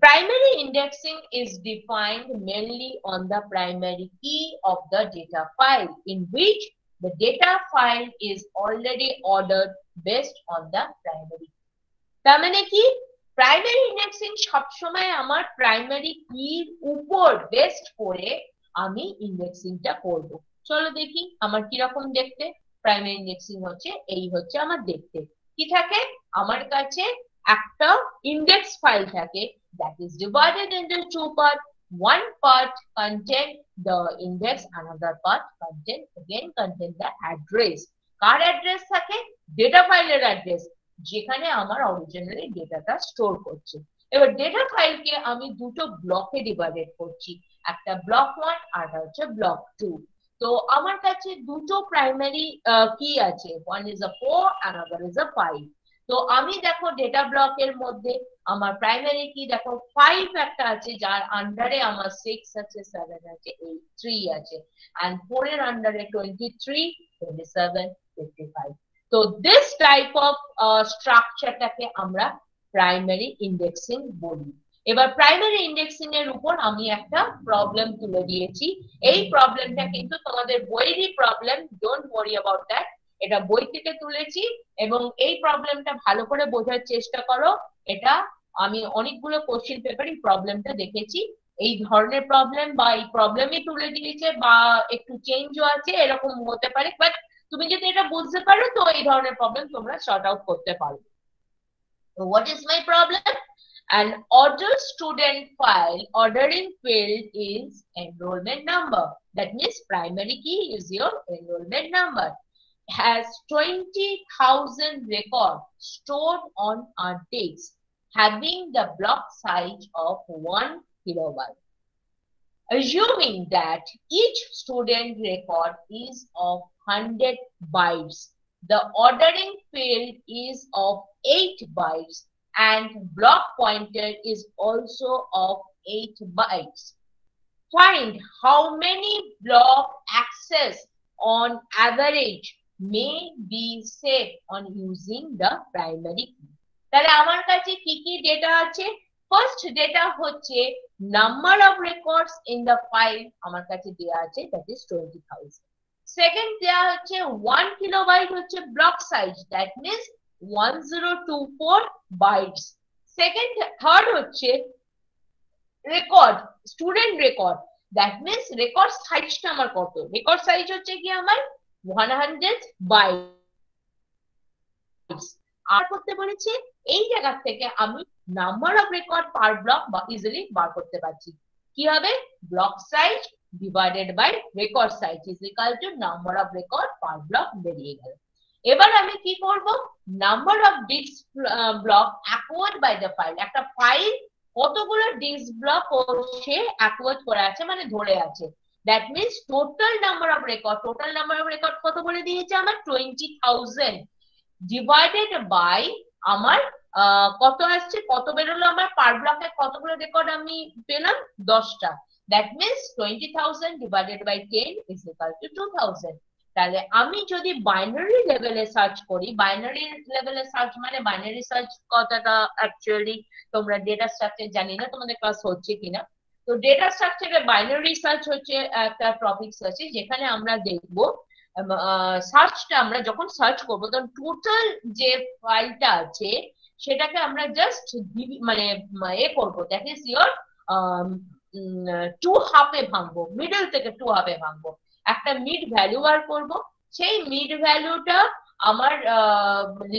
Primary indexing is defined mainly on the primary key of the data file in which the data file is already ordered based on the primary. তার মানে কি primary indexing সবসময় আমার primary কির উপর best করে আমি ইন্ডেক্সিংটা করব। চলো দেখি আমার কিরকম দেখতে। প্রাইমারি ইন্ডেক্সিং হচ্ছে এই হচ্ছে আমার দেখতে কি থাকে, আমার কাছে একটা ইন্ডেক্স ফাইল থাকে that is divided into two parts. One part contain the index, another part contain the address. Car address থাকে? ডেটা ফাইলের অ্যাড্রেস, যেখানে আমার অরিজিনালি ডেটাটা স্টোর করছে। এবার ডেটা ফাইলকে আমি দুটো ব্লকে ডিভাইডেড করছি, একটা ব্লক 1 আর হচ্ছে ব্লক 2। তো আমার কাছে দুটো প্রাইমারি কি আছে, one is a 4 another is a 5। তো আমি দেখো ডেটা ব্লকের মধ্যে আমার প্রাইমারি কি দেখো 5 একটা আছে, যার আন্ডারে আমার 6 আছে, 7 আছে, 8, 3 আছে, and 4 এর আন্ডারে 23, 27, 55। তো দিস টাইপ অফ স্ট্রাকচারটাকে আমরা প্রাইমারি ইন্ডেক্সিং বলি। এবার প্রাইমারি ইন্ডেক্সিং এর উপর আমি একটা প্রবলেম তুলে দিয়েছি। এই প্রবলেমটা কিন্তু তোমাদের বইয়েরই problem, don't worry about that. এটা বই থেকে তুলেছি এবং এই প্রবলেমটা ভালো করে বোঝার চেষ্টা করো। এটা আমি অনেকগুলো কোশ্চেন পেপারে প্রবলেমটা দেখেছি। এই ধরনের প্রবলেম বা এই প্রবলেমই তুলে দিয়েছে বা একটু চেঞ্জও আছে, এরকম হতে পারে, বাট তুমি যদি এটা বুঝতে পারো তো এই ধরনের প্রবলেম তোমরা সর্ট আউট করতে পারো। So what is my problem? An order student file ordering field is enrollment number. That means primary key is your enrollment number. Has 20,000 records stored on a disk having the block size of 1 kilobyte. Assuming that each student record is of 100 bytes, the ordering field is of 8 bytes and block pointer is also of 8 bytes. Find how many block access on average may be saved on using the primary key. তাহলে আমার কাছে কি কি data আছে? First data হচ্ছে number of records in the file, আমার কাছে দেয়া আছে, দ্যাট ইজ 20,000। সেকেন্ড দেয়া হচ্ছে 1 কিলোবাইট হচ্ছে block size, that means 1024 bytes. Second third হচ্ছে record, student record, that means record সাইজটা আমার কত, রেকর্ড সাইজ হচ্ছে কি আমার 100 বাইটস। আর করতে বলেছে এই জায়গা থেকে আমি number of record per block বা ইজিলি বার করতে পারছি। কি হবে? Block size divided by record size is equal to number of record per block বেরিয়ে গেল। এবার আমি কি করব? Number of disk block acquired by the file, একটা ফাইল কতগুলো ডিস্ক ব্লক সে অ্যাকোয়ার্ড করে আছে মানে ধরে আছে, that means total number of record কত বলে দিয়েছে আমার 20,000 ডিভাইডেড বাই আমার কত আসছে, কত বেরোলো আমার পার ব্লকে কতগুলো রেকর্ড আমি পেলাম 10টা, that means 20,000 divided by 10 is equal to 2,000। তাহলে আমি যদি বাইনারি লেভেলে সার্চ করি, বাইনারি লেভেলে সার্চ মানে বাইনারি সার্চ কথাটা অ্যাকচুয়ালি তোমরা ডেটা স্ট্রাকচার, জানি না তোমাদের ক্লাস হচ্ছে কিনা, তো ডেটা স্ট্রাকচারে বাইনারি সার্চ হচ্ছে একটা টপিক আছে যেখানে আমরা দেখবো সার্চটা, আমরা যখন সার্চ করবো তখন টোটাল যে ফাইলটা আছে সেটাকে আমরা জাস্ট মানে এ করবো, দ্যাট ইজ ইয়োর 2 হাফে ভাঙবো, মিডল থেকে 2 হাফে ভাঙবো, একটা মিড ভ্যালু বার করবো। সেই মিড ভ্যালুটা আমার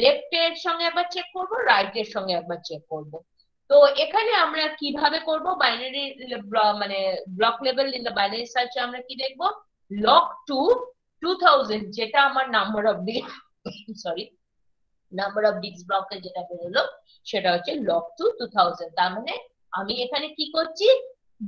লেফট এর সঙ্গে একবার চেক করবো, রাইট এর সঙ্গে একবার চেক করবো। তো এখানে আমরা কিভাবে করব? বাইনারি মানে block level in the binary সার্চে আমরা কি দেখবো? লগ 2000 যেটা আমার নাম্বার অফ ডিস্ক ব্লকে যেটা বেরোলো সেটা হচ্ছে লগ 2000। তার মানে আমি এখানে কি করছি?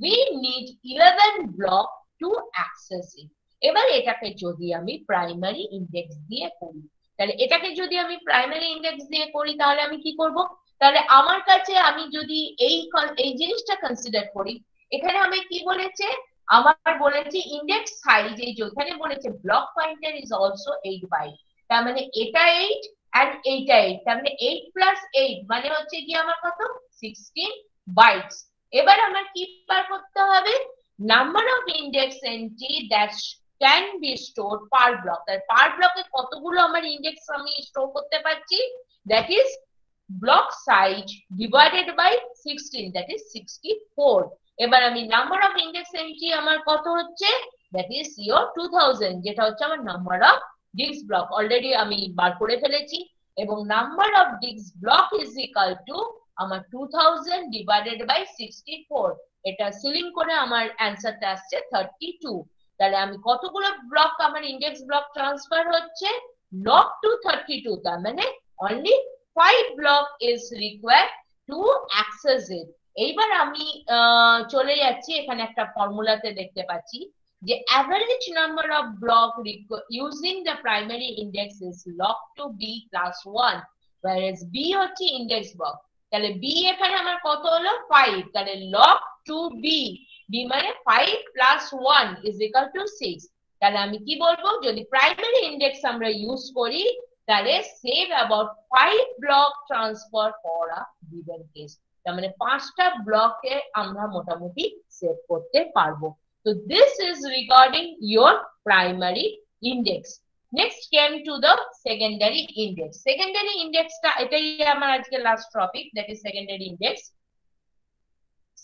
we need 11 block to access it। এবার এটাকে যদি আমি প্রাইমারি ইন্ডেক্স দিয়ে করি, তাহলে এটাকে যদি আমি প্রাইমারি ইন্ডেক্স দিয়ে করি তাহলে আমি কি করব? তাহলে আমার কাছে আমি যদি এই জিনিসটা কনসিডার করি, এখানে আমি কি বলেছে আমার বলেছে ইন্ডেক্স সাইজ, এই যেখানে বলেছে block pointer is also 8 byte, তার মানে এটা 8 আর এইটা 8, তার মানে 8 প্লাস 8 মানে হচ্ছে কি আমার কত 16 বাইটস। এবার আমার কি বার করতে হবে, number of index entry that can be store per block, তার পার ব্লকে কতগুলো আমার ইন্ডেক্স আমি স্টোর করতে পারছি, that is block size divided by 16, that is 64। এবার আমি নাম্বার অফ ইন্ডেক্স এন্ট্রি আমার কত হচ্ছে, দ্যাট ইজ ইয়োর 2000, যেটা হচ্ছে আমার number of disk block, already আমি বার করে ফেলেছি। এবং number of disk block is equal to আমার 2000 ডিভাইডেড বাই 64, এটা সিলিং করে আমার অ্যান্সারটা আসছে 32। তাহলে আমি কতগুলো ব্লক আমার ইন্ডেক্স ব্লক ট্রান্সফার হচ্ছে, log to 32, তার মানে only 5 block is required to access it। এইবার আমি চলে যাচ্ছি, এখানে একটা ফর্মুলাতে দেখতে পাচ্ছি যে average number of block using the primary index is log to b plus 1, whereas b হচ্ছে index block, তাহলে b এখানে আমার কত হলো 5, তাহলে log to b, b মানে 5 plus 1 is equal to 6। তাহলে আমি কি বলবো, যদি প্রাইমারি ইন্ডেক্স আমরা ইউজ করি তাহলে save about 5 block transfer for a given case, তার মানে 5টা ব্লকে আমরা মোটামুটি সেভ করতে পারবো। তো this is regarding your primary index. Next came to the secondary index. Secondary ইন্ডেক্সটা এটাই আমার আজকে last topic, that is secondary index.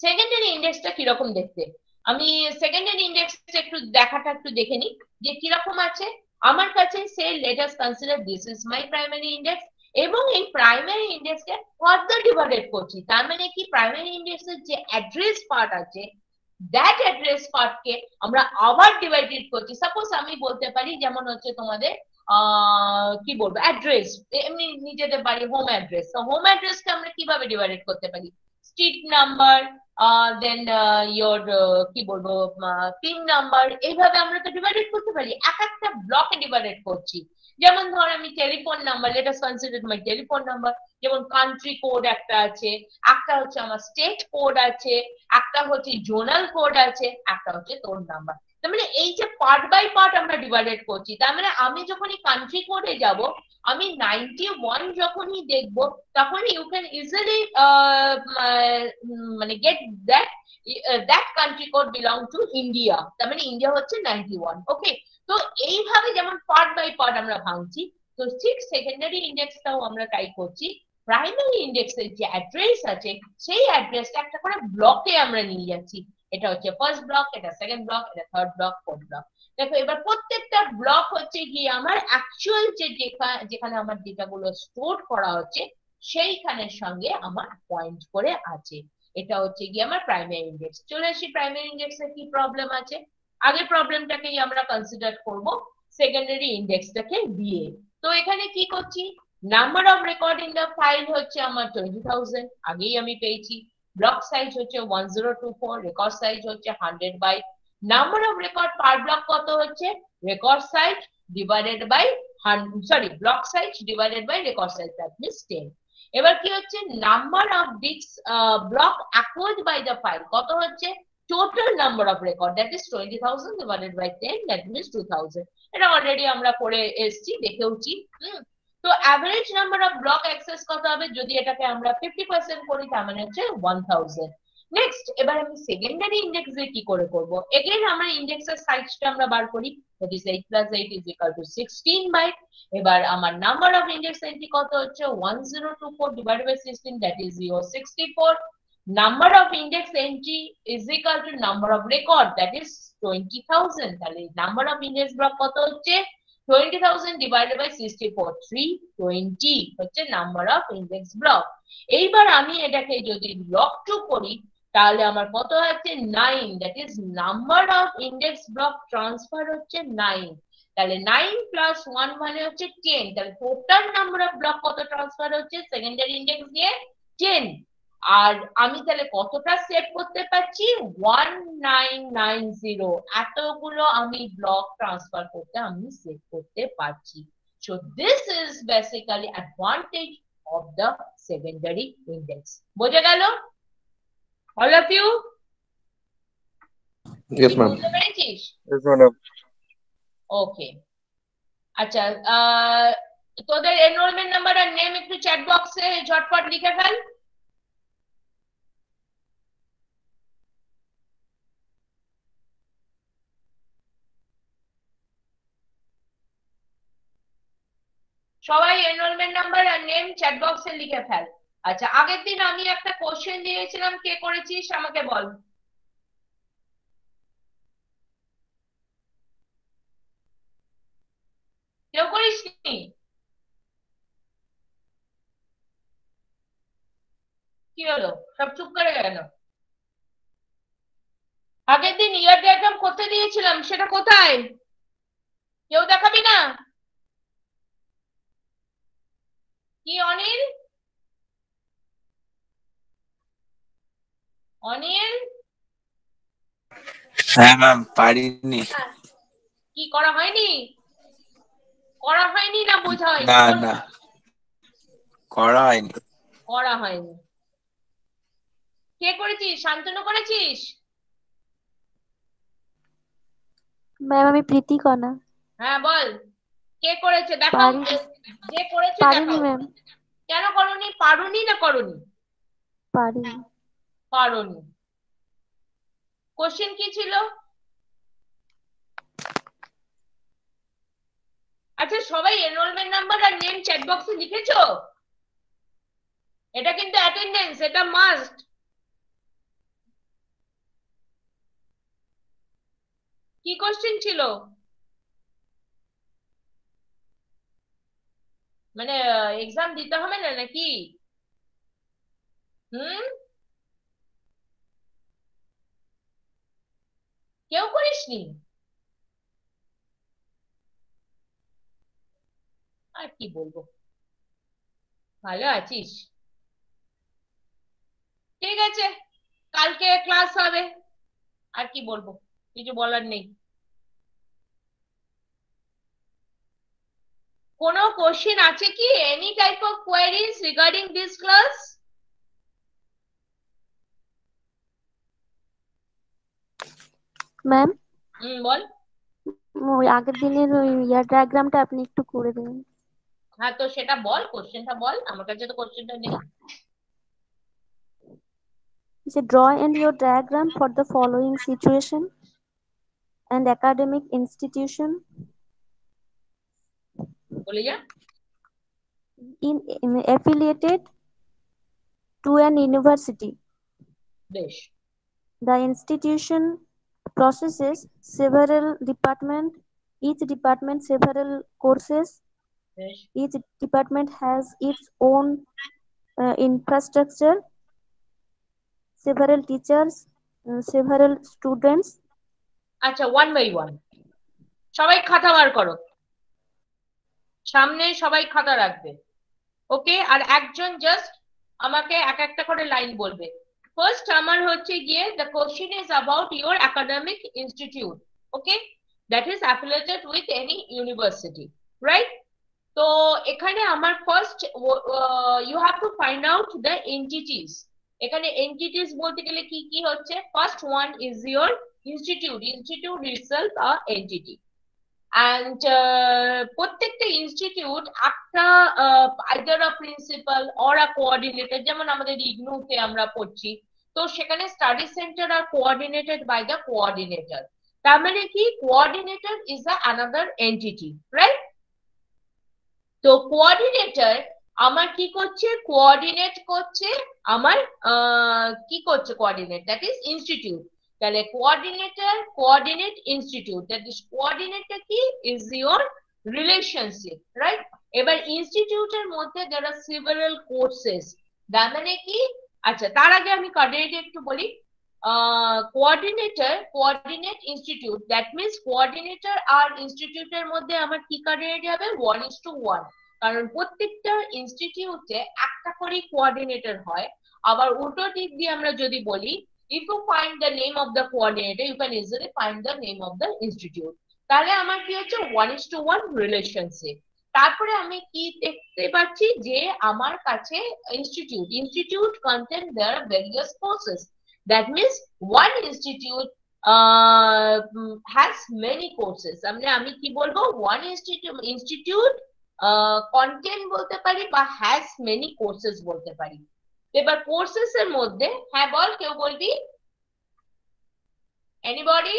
Secondary ইন্ডেক্সটা কিরকম দেখতে, আমি সেকেন্ডারি ইন্ডেক্সটা একটু দেখাটা একটু দেখে নিই যে কিরকম আছে। আমার কাছে say let us consider this is my primary index, এবং এই প্রাইমারি ইন্ডেক্সকে ফার্দার ডিভাইডেড করছি, তার মানে কি প্রাইমারি ইন্ডেক্সের যে অ্যাড্রেস পার্ট আছে দ্যাট অ্যাড্রেস পার্টকে আমরা আবার ডিভাইডেড করছি। সাপোজ আমি বলতে পারি যেমন হচ্ছে তোমাদের কি বলবো অ্যাড্রেস, এমনি নিজেদের বাড়ি হোম অ্যাড্রেস, তো হোম অ্যাড্রেসকে আমরা কিভাবে ডিভাইডেড করতে পারি, স্ট্রিট নাম্বার, দেন ইয়োর কি বলবো পিন নাম্বার, এইভাবে আমরা তো ডিভাইডেড করতে পারি, এক একটা ব্লকে ডিভাইডেড করছি। যেমন ধর আমি telephone number, let us consider my telephone number, যেমন কান্ট্রি কোড একটা আছে, একটা হচ্ছে আমার স্টেট কোড আছে, একটা হচ্ছে জোনাল কোড আছে, একটা হচ্ছে তোর নাম্বার। তার মানে এই যে পার্ট বাই পার্ট আমরা ডিভাইডেড করছি, তার মানে আমি যখনই কান্ট্রি কোডে যাব, আমি 91 যখনই দেখব তখন ইউ ক্যান ইজিলি মানে get that that country code belong to India, তার মানে ইন্ডিয়া হচ্ছে 91। ওকে, তো এইভাবে যেমন পার্ট বাই পার্ট আমরা ভাঙছি, তো ঠিক সেকেন্ডারি ইন্ডেক্সটাও আমরা ট্রাই করছি। প্রাইমারি ইন্ডেক্সের যে অ্যাড্রেস আছে সেই অ্যাড্রেসটা একটা করে ব্লকে আমরা নিয়ে যাচ্ছি, এটা হচ্ছে ফার্স্ট ব্লক, এটা সেকেন্ড ব্লক, এটা থার্ড ব্লক, ফোর্থ ব্লক। দেখো এবার প্রত্যেকটা ব্লক হচ্ছে গিয়ে আমার অ্যাকচুয়াল যে যেখানে আমার ডেটাগুলো স্টোর করা হচ্ছে সেইখানের সঙ্গে আমার পয়েন্ট করে আছে, এটা হচ্ছে গিয়ে আমার প্রাইমারি ইন্ডেক্স। চলে আসি প্রাইমারি ইন্ডেক্সে কি প্রবলেম আছে, আগের প্রবলেমটাকেই আমরা কনসিডার করব সেকেন্ডারি ইন্ডেক্সটাকে দিয়ে। তো এখানে কি করছি, number of record in the file হচ্ছে আমার 20,000, আগেই আমি পেয়েছি। ব্লক সাইজ হচ্ছে 1024, রেকর্ড সাইজ হচ্ছে 100 byte. Number of record per block কত হচ্ছে, record size divided by block size divided by record size, that means 10। এবার কি হচ্ছে, number of disk block acquired by the file কত হচ্ছে, total number of record, that is 20,000 divided by 10, that means 2000। এটা already আমরা করে এসেছি, দেখেওছি। তো average number of block access কত হবে, যদি এটাকে আমরা 50% করি তার মানে হচ্ছে 1000। নেক্সট এবার আমি সেকেন্ডারি ইন্ডেক্স দিয়ে কি করে করব, এগেইন আমরা ইন্ডেক্সের সাইজটা আমরা বার করি, that is 8 plus 8 is equal to 16 byte. এবার আমার নাম্বার অফ ইন্ডেক্স এন্ট্রি কত হচ্ছে 1024 divided by 16, that is your 64। number of index entry is equal to number of record, that is 20,000, তাহলে number of index block কত হচ্ছে 20,000 divided by 64, 320 হচ্ছে number of index block। এইবার আমি এটাকে যদি log 2 করি তাহলে আমার কত হচ্ছে 9, that is number of index block transfer হচ্ছে 9, তাহলে 9 plus 1 মানে হচ্ছে 10, তাহলে টোটাল নাম্বার অফ ব্লক কত ট্রান্সফার হচ্ছে সেকেন্ডারি ইন্ডেক্স দিয়ে 10। আর আমি তাহলে কতটা সেভ করতে পারছি 1990, এতগুলো আমি ব্লক ট্রান্সফার করতে আমি সেভ করতে পারছি। So this is basically advantage of the secondary index. বোঝা গেল all of you? Yes, ma'am. বুঝতে পেরেছিস? Yes, madam. ওকে, আচ্ছা, তোদের এনরোলমেন্ট নাম্বার আর নেম একটু চ্যাট বক্সে ঝটপট লিখে ফেল। সবাই এনরোলমেন্ট নাম্বার আর নেম চ্যাট বক্সে লিখে ফেল। আচ্ছা, আগের দিন আমি একটা কোশ্চেন দিয়েছিলাম, কে করেছিস আমাকে বল। কেউ করিসনি? কি হলো, সব চুপ করে গেল? আগের দিন ইয়ার ডায়াগ্রাম করতে দিয়েছিলাম, সেটা কোথায়? কেউ দেখাবি না? কি অনিল? অনিল, হ্যাঁ ম্যাম, পারিনি। কি করা হয়নি? করা হয়নি না বোঝা হয়নি? না না, করা হয়নি। করা হয়নি। কে করেছিস? শান্তনু করেছিস? ম্যাম আমি প্রীতিকণা। হ্যাঁ বল, কে করেছে দেখাও। পারিনি। যে করেছে পারিনি দেখাও। ম্যাম, কেন করনি? পারুনি না করনি? পারিনি। পারোনি। কোশ্চেন কি ছিল? আচ্ছা, সবাই এনরোলমেন্ট নাম্বার আর নেম চ্যাট বক্সে লিখেছো? এটা কিন্তু অ্যাটেন্ডেন্স, এটা মাস্ট। কি কোশ্চেন ছিল? মানে এক্সাম দিতে হবে না নাকি? হুম, কেউ করিসনি? আর কি বলবো, ভালো আছিস? ঠিক আছে, কালকে ক্লাস হবে, আর কি বলবো, কিছু বলার নেই। কোনো কোশ্চেন আছে কি? Any type of queries regarding this class? Ma'am বল। ওই আগের দিনের ওই ইয়ার ডায়াগ্রামটা আপনি একটু করে দিন। হ্যাঁ, তো সেটা বল, কোশ্চেনটা বল, আমার কাছে তো কোশ্চেনটা নেই। Draw and your diagram for the following situation and academic institution বলে যা। in affiliated to an university. বেশ। The institution processes several department, each department several courses. বেশ। Each department has its own infrastructure, several teachers, several students. আচ্ছা, one by one সবাই খাতা বার করো, সামনে সবাই খাতা রাখবে। ওকে, আর একজন জাস্ট আমাকে এক একটা করে লাইন বলবে। ফার্স্ট আমার হচ্ছে গিয়ে the question is about your academic institute, okay, that is affiliated with any university, right? তো এখানে আমার first you have to find out the entities. এখানে এন্টিটিস বলতে গেলে কি কি হচ্ছে? First one is your institute. Institute itself a entity. And প্রত্যেকটা ইনস্টিটিউট একটা either a principal or a coordinator, যেমন আমাদের ইগনুতে আমরা পড়ছি, তো সেখানে study centre are coordinated by the coordinator. তার মানে কি, coordinator is a another entity, right? তো কোঅর্ডিনেটর আমার কি করছে? কোঅর্ডিনেট করছে আমার কি করছে? Coordinate, that is institute. তাহলে coordinator coordinate institute, that is coordinator কি ইজ ইওর রিলেশনশিপ, রাইট? এবার ইনস্টিটিউটের মধ্যে there are several courses, তার মানে কি? আচ্ছা, তার আগে আমি কোঅর্ডিনেটর একটু বলি। Coordinator coordinate institute, that means coordinator আর ইনস্টিটিউটের মধ্যে আমার কি কোঅর্ডিনেট হবে? 1:1, কারণ প্রত্যেকটা ইনস্টিটিউটে একটা করে কোঅর্ডিনেটর হয়। আবার উল্টো দিক দিয়ে আমরা যদি বলি, if you find the name of the coordinator you can easily find the name of the institute। তাহলে আমার কি হচ্ছে? 1:1 রিলেশনশিপ। তারপরে আমি কি দেখতে পাচ্ছি? যে আমার কাছে institute contain their various courses, that means one institute has many courses. আমি কি বলবো, one institute content বলতে পারি বা has many courses বলতে পারি। এবার কোর্সেস এর মধ্যে, হ্যাঁ বল, কেউ বলবি? Anybody?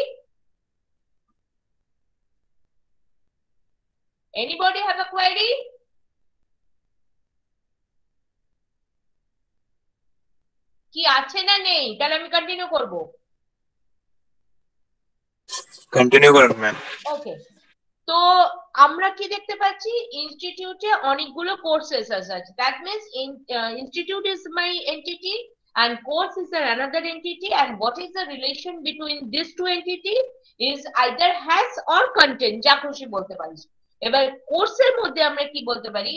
Anybody have a query? কি আছে না নেই? তাহলে আমি কন্টিনিউ করব। কন্টিনিউ করুন ম্যাম। ওকে, তো আমরা কি দেখতে পাচ্ছি, ইনস্টিটিউটে অনেকগুলো কোর্সেস আছে। That means institute is my entity and course is another entity, and what is the relation between these two entity is either has or content, যা খুশি বলতে পারিস। এবার কোর্সের মধ্যে আমরা কি বলতে পারি,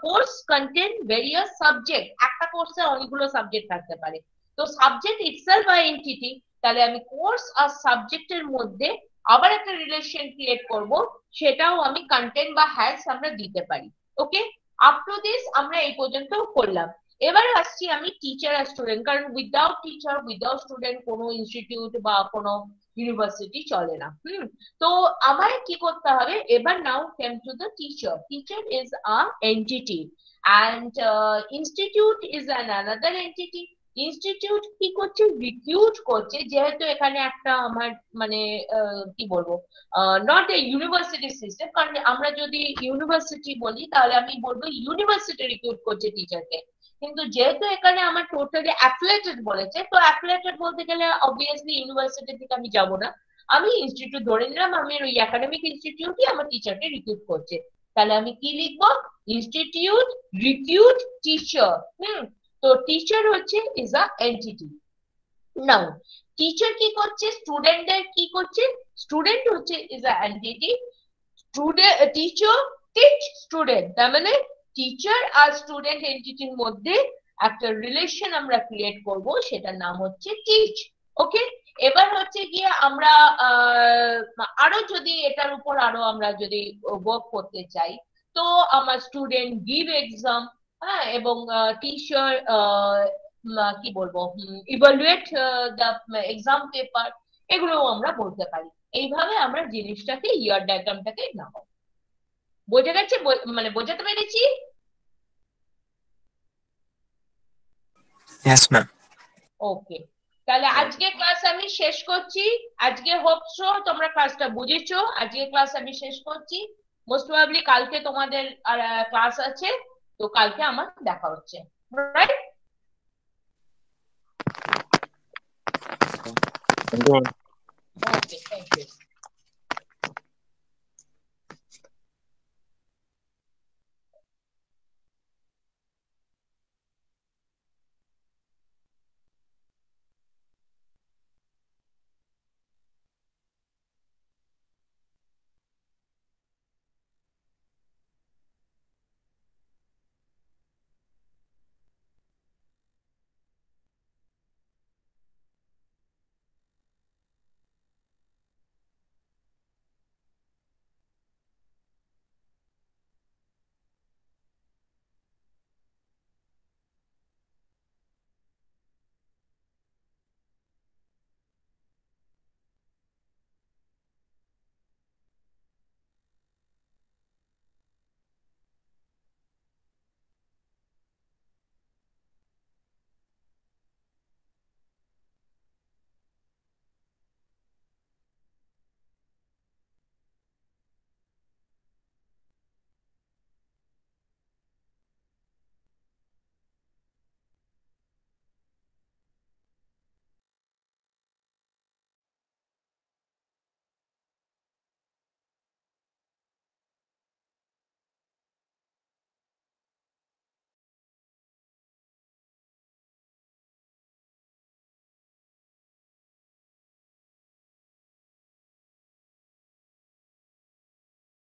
কোর্স কন্টেন্ট ভেরিয়াস সাবজেক্ট, একটা কোর্সে অনেকগুলো সাবজেক্ট থাকতে পারে। তো সাবজেক্ট ইটসেলফ বা এন্টিটি, তাহলে আমি কোর্স আর সাবজেক্টের মধ্যে আবার একটা রিলেশন ক্রিয়েট করব, সেটাও আমি কন্টেন্ট বা হ্যাজ আমরা দিতে পারি। ওকে, আপ টু দিস আমরা এই পর্যন্ত করলাম। এবার আসছি আমি টিচার আর স্টুডেন্ট, কারণ উইদাউট টিচার উইদাউট স্টুডেন্ট কোনো ইনস্টিটিউট বা কোনো ইউনিভার্সিটি চলে না। তো আমায় কি করতে হবে এবার, now came to the teacher. Teacher is a entity and institute is an another entity. Institute কি করছে, রিক্রুট করছে, যেহেতু এখানে একটা আমার মানে কি বলবো, নট এ ইউনিভার্সিটি সিস্টেম। কারণ আমরা যদি ইউনিভার্সিটি বলি তাহলে আমি বলবো ইউনিভার্সিটি রিক্রুট করছে টিচারকে, কিন্তু যেহেতু এখানে আমার টোটালি অ্যাফিলিয়েটেড বলেছে, তো অ্যাফিলিয়েটেড বলতে গেলে অবভিয়াসলি ইউনিভার্সিটি থেকে আমি যাব না, আমি ইনস্টিটিউট ধরে নিলাম, আমি ওই একাডেমিক ইনস্টিটিউটই আমার টিচারকে রিক্রুট করছে। তাহলে আমি কি লিখবো, ইনস্টিটিউট রিক্রুট টিচার। তো টিচার হচ্ছে is a entity. Now teacher কি করছে, স্টুডেন্টদের কি করছে, স্টুডেন্ট হচ্ছে is a entity. Student teacher teach student, তার মানে টিচার আর স্টুডেন্ট এন্টিটির মধ্যে একটা রিলেশন আমরা ক্রিয়েট করব, সেটার নাম হচ্ছে টিচ। ওকে, এবার হচ্ছে গিয়ে আমরা আরো যদি এটার উপর আরো আমরা যদি ওয়ার্ক করতে চাই, তো আমার স্টুডেন্ট গিভ এক্সাম, হ্যাঁ, এবং টিচার কি বলবো, ইভালুয়েট দ্য এক্সাম পেপার, এগুলোও আমরা বলতে পারি। এইভাবে আমরা জিনিসটাকে ইয়ার ডায়াগ্রামটাকে নাও। বোঝা গেছে? মানে বোঝাতে পেরেছি? Yes ma'am. ওকে, তাহলে আজকে ক্লাস আমি শেষ করছি। আজকে হোপসো তোমরা ক্লাসটা বুঝেছো। আজকে ক্লাস আমি শেষ করছি। মোস্ট প্রবাবলি কালকে তোমাদের ক্লাস আছে, তো কালকে আমার দেখা হচ্ছে, right? Thank you. Okay, thank you.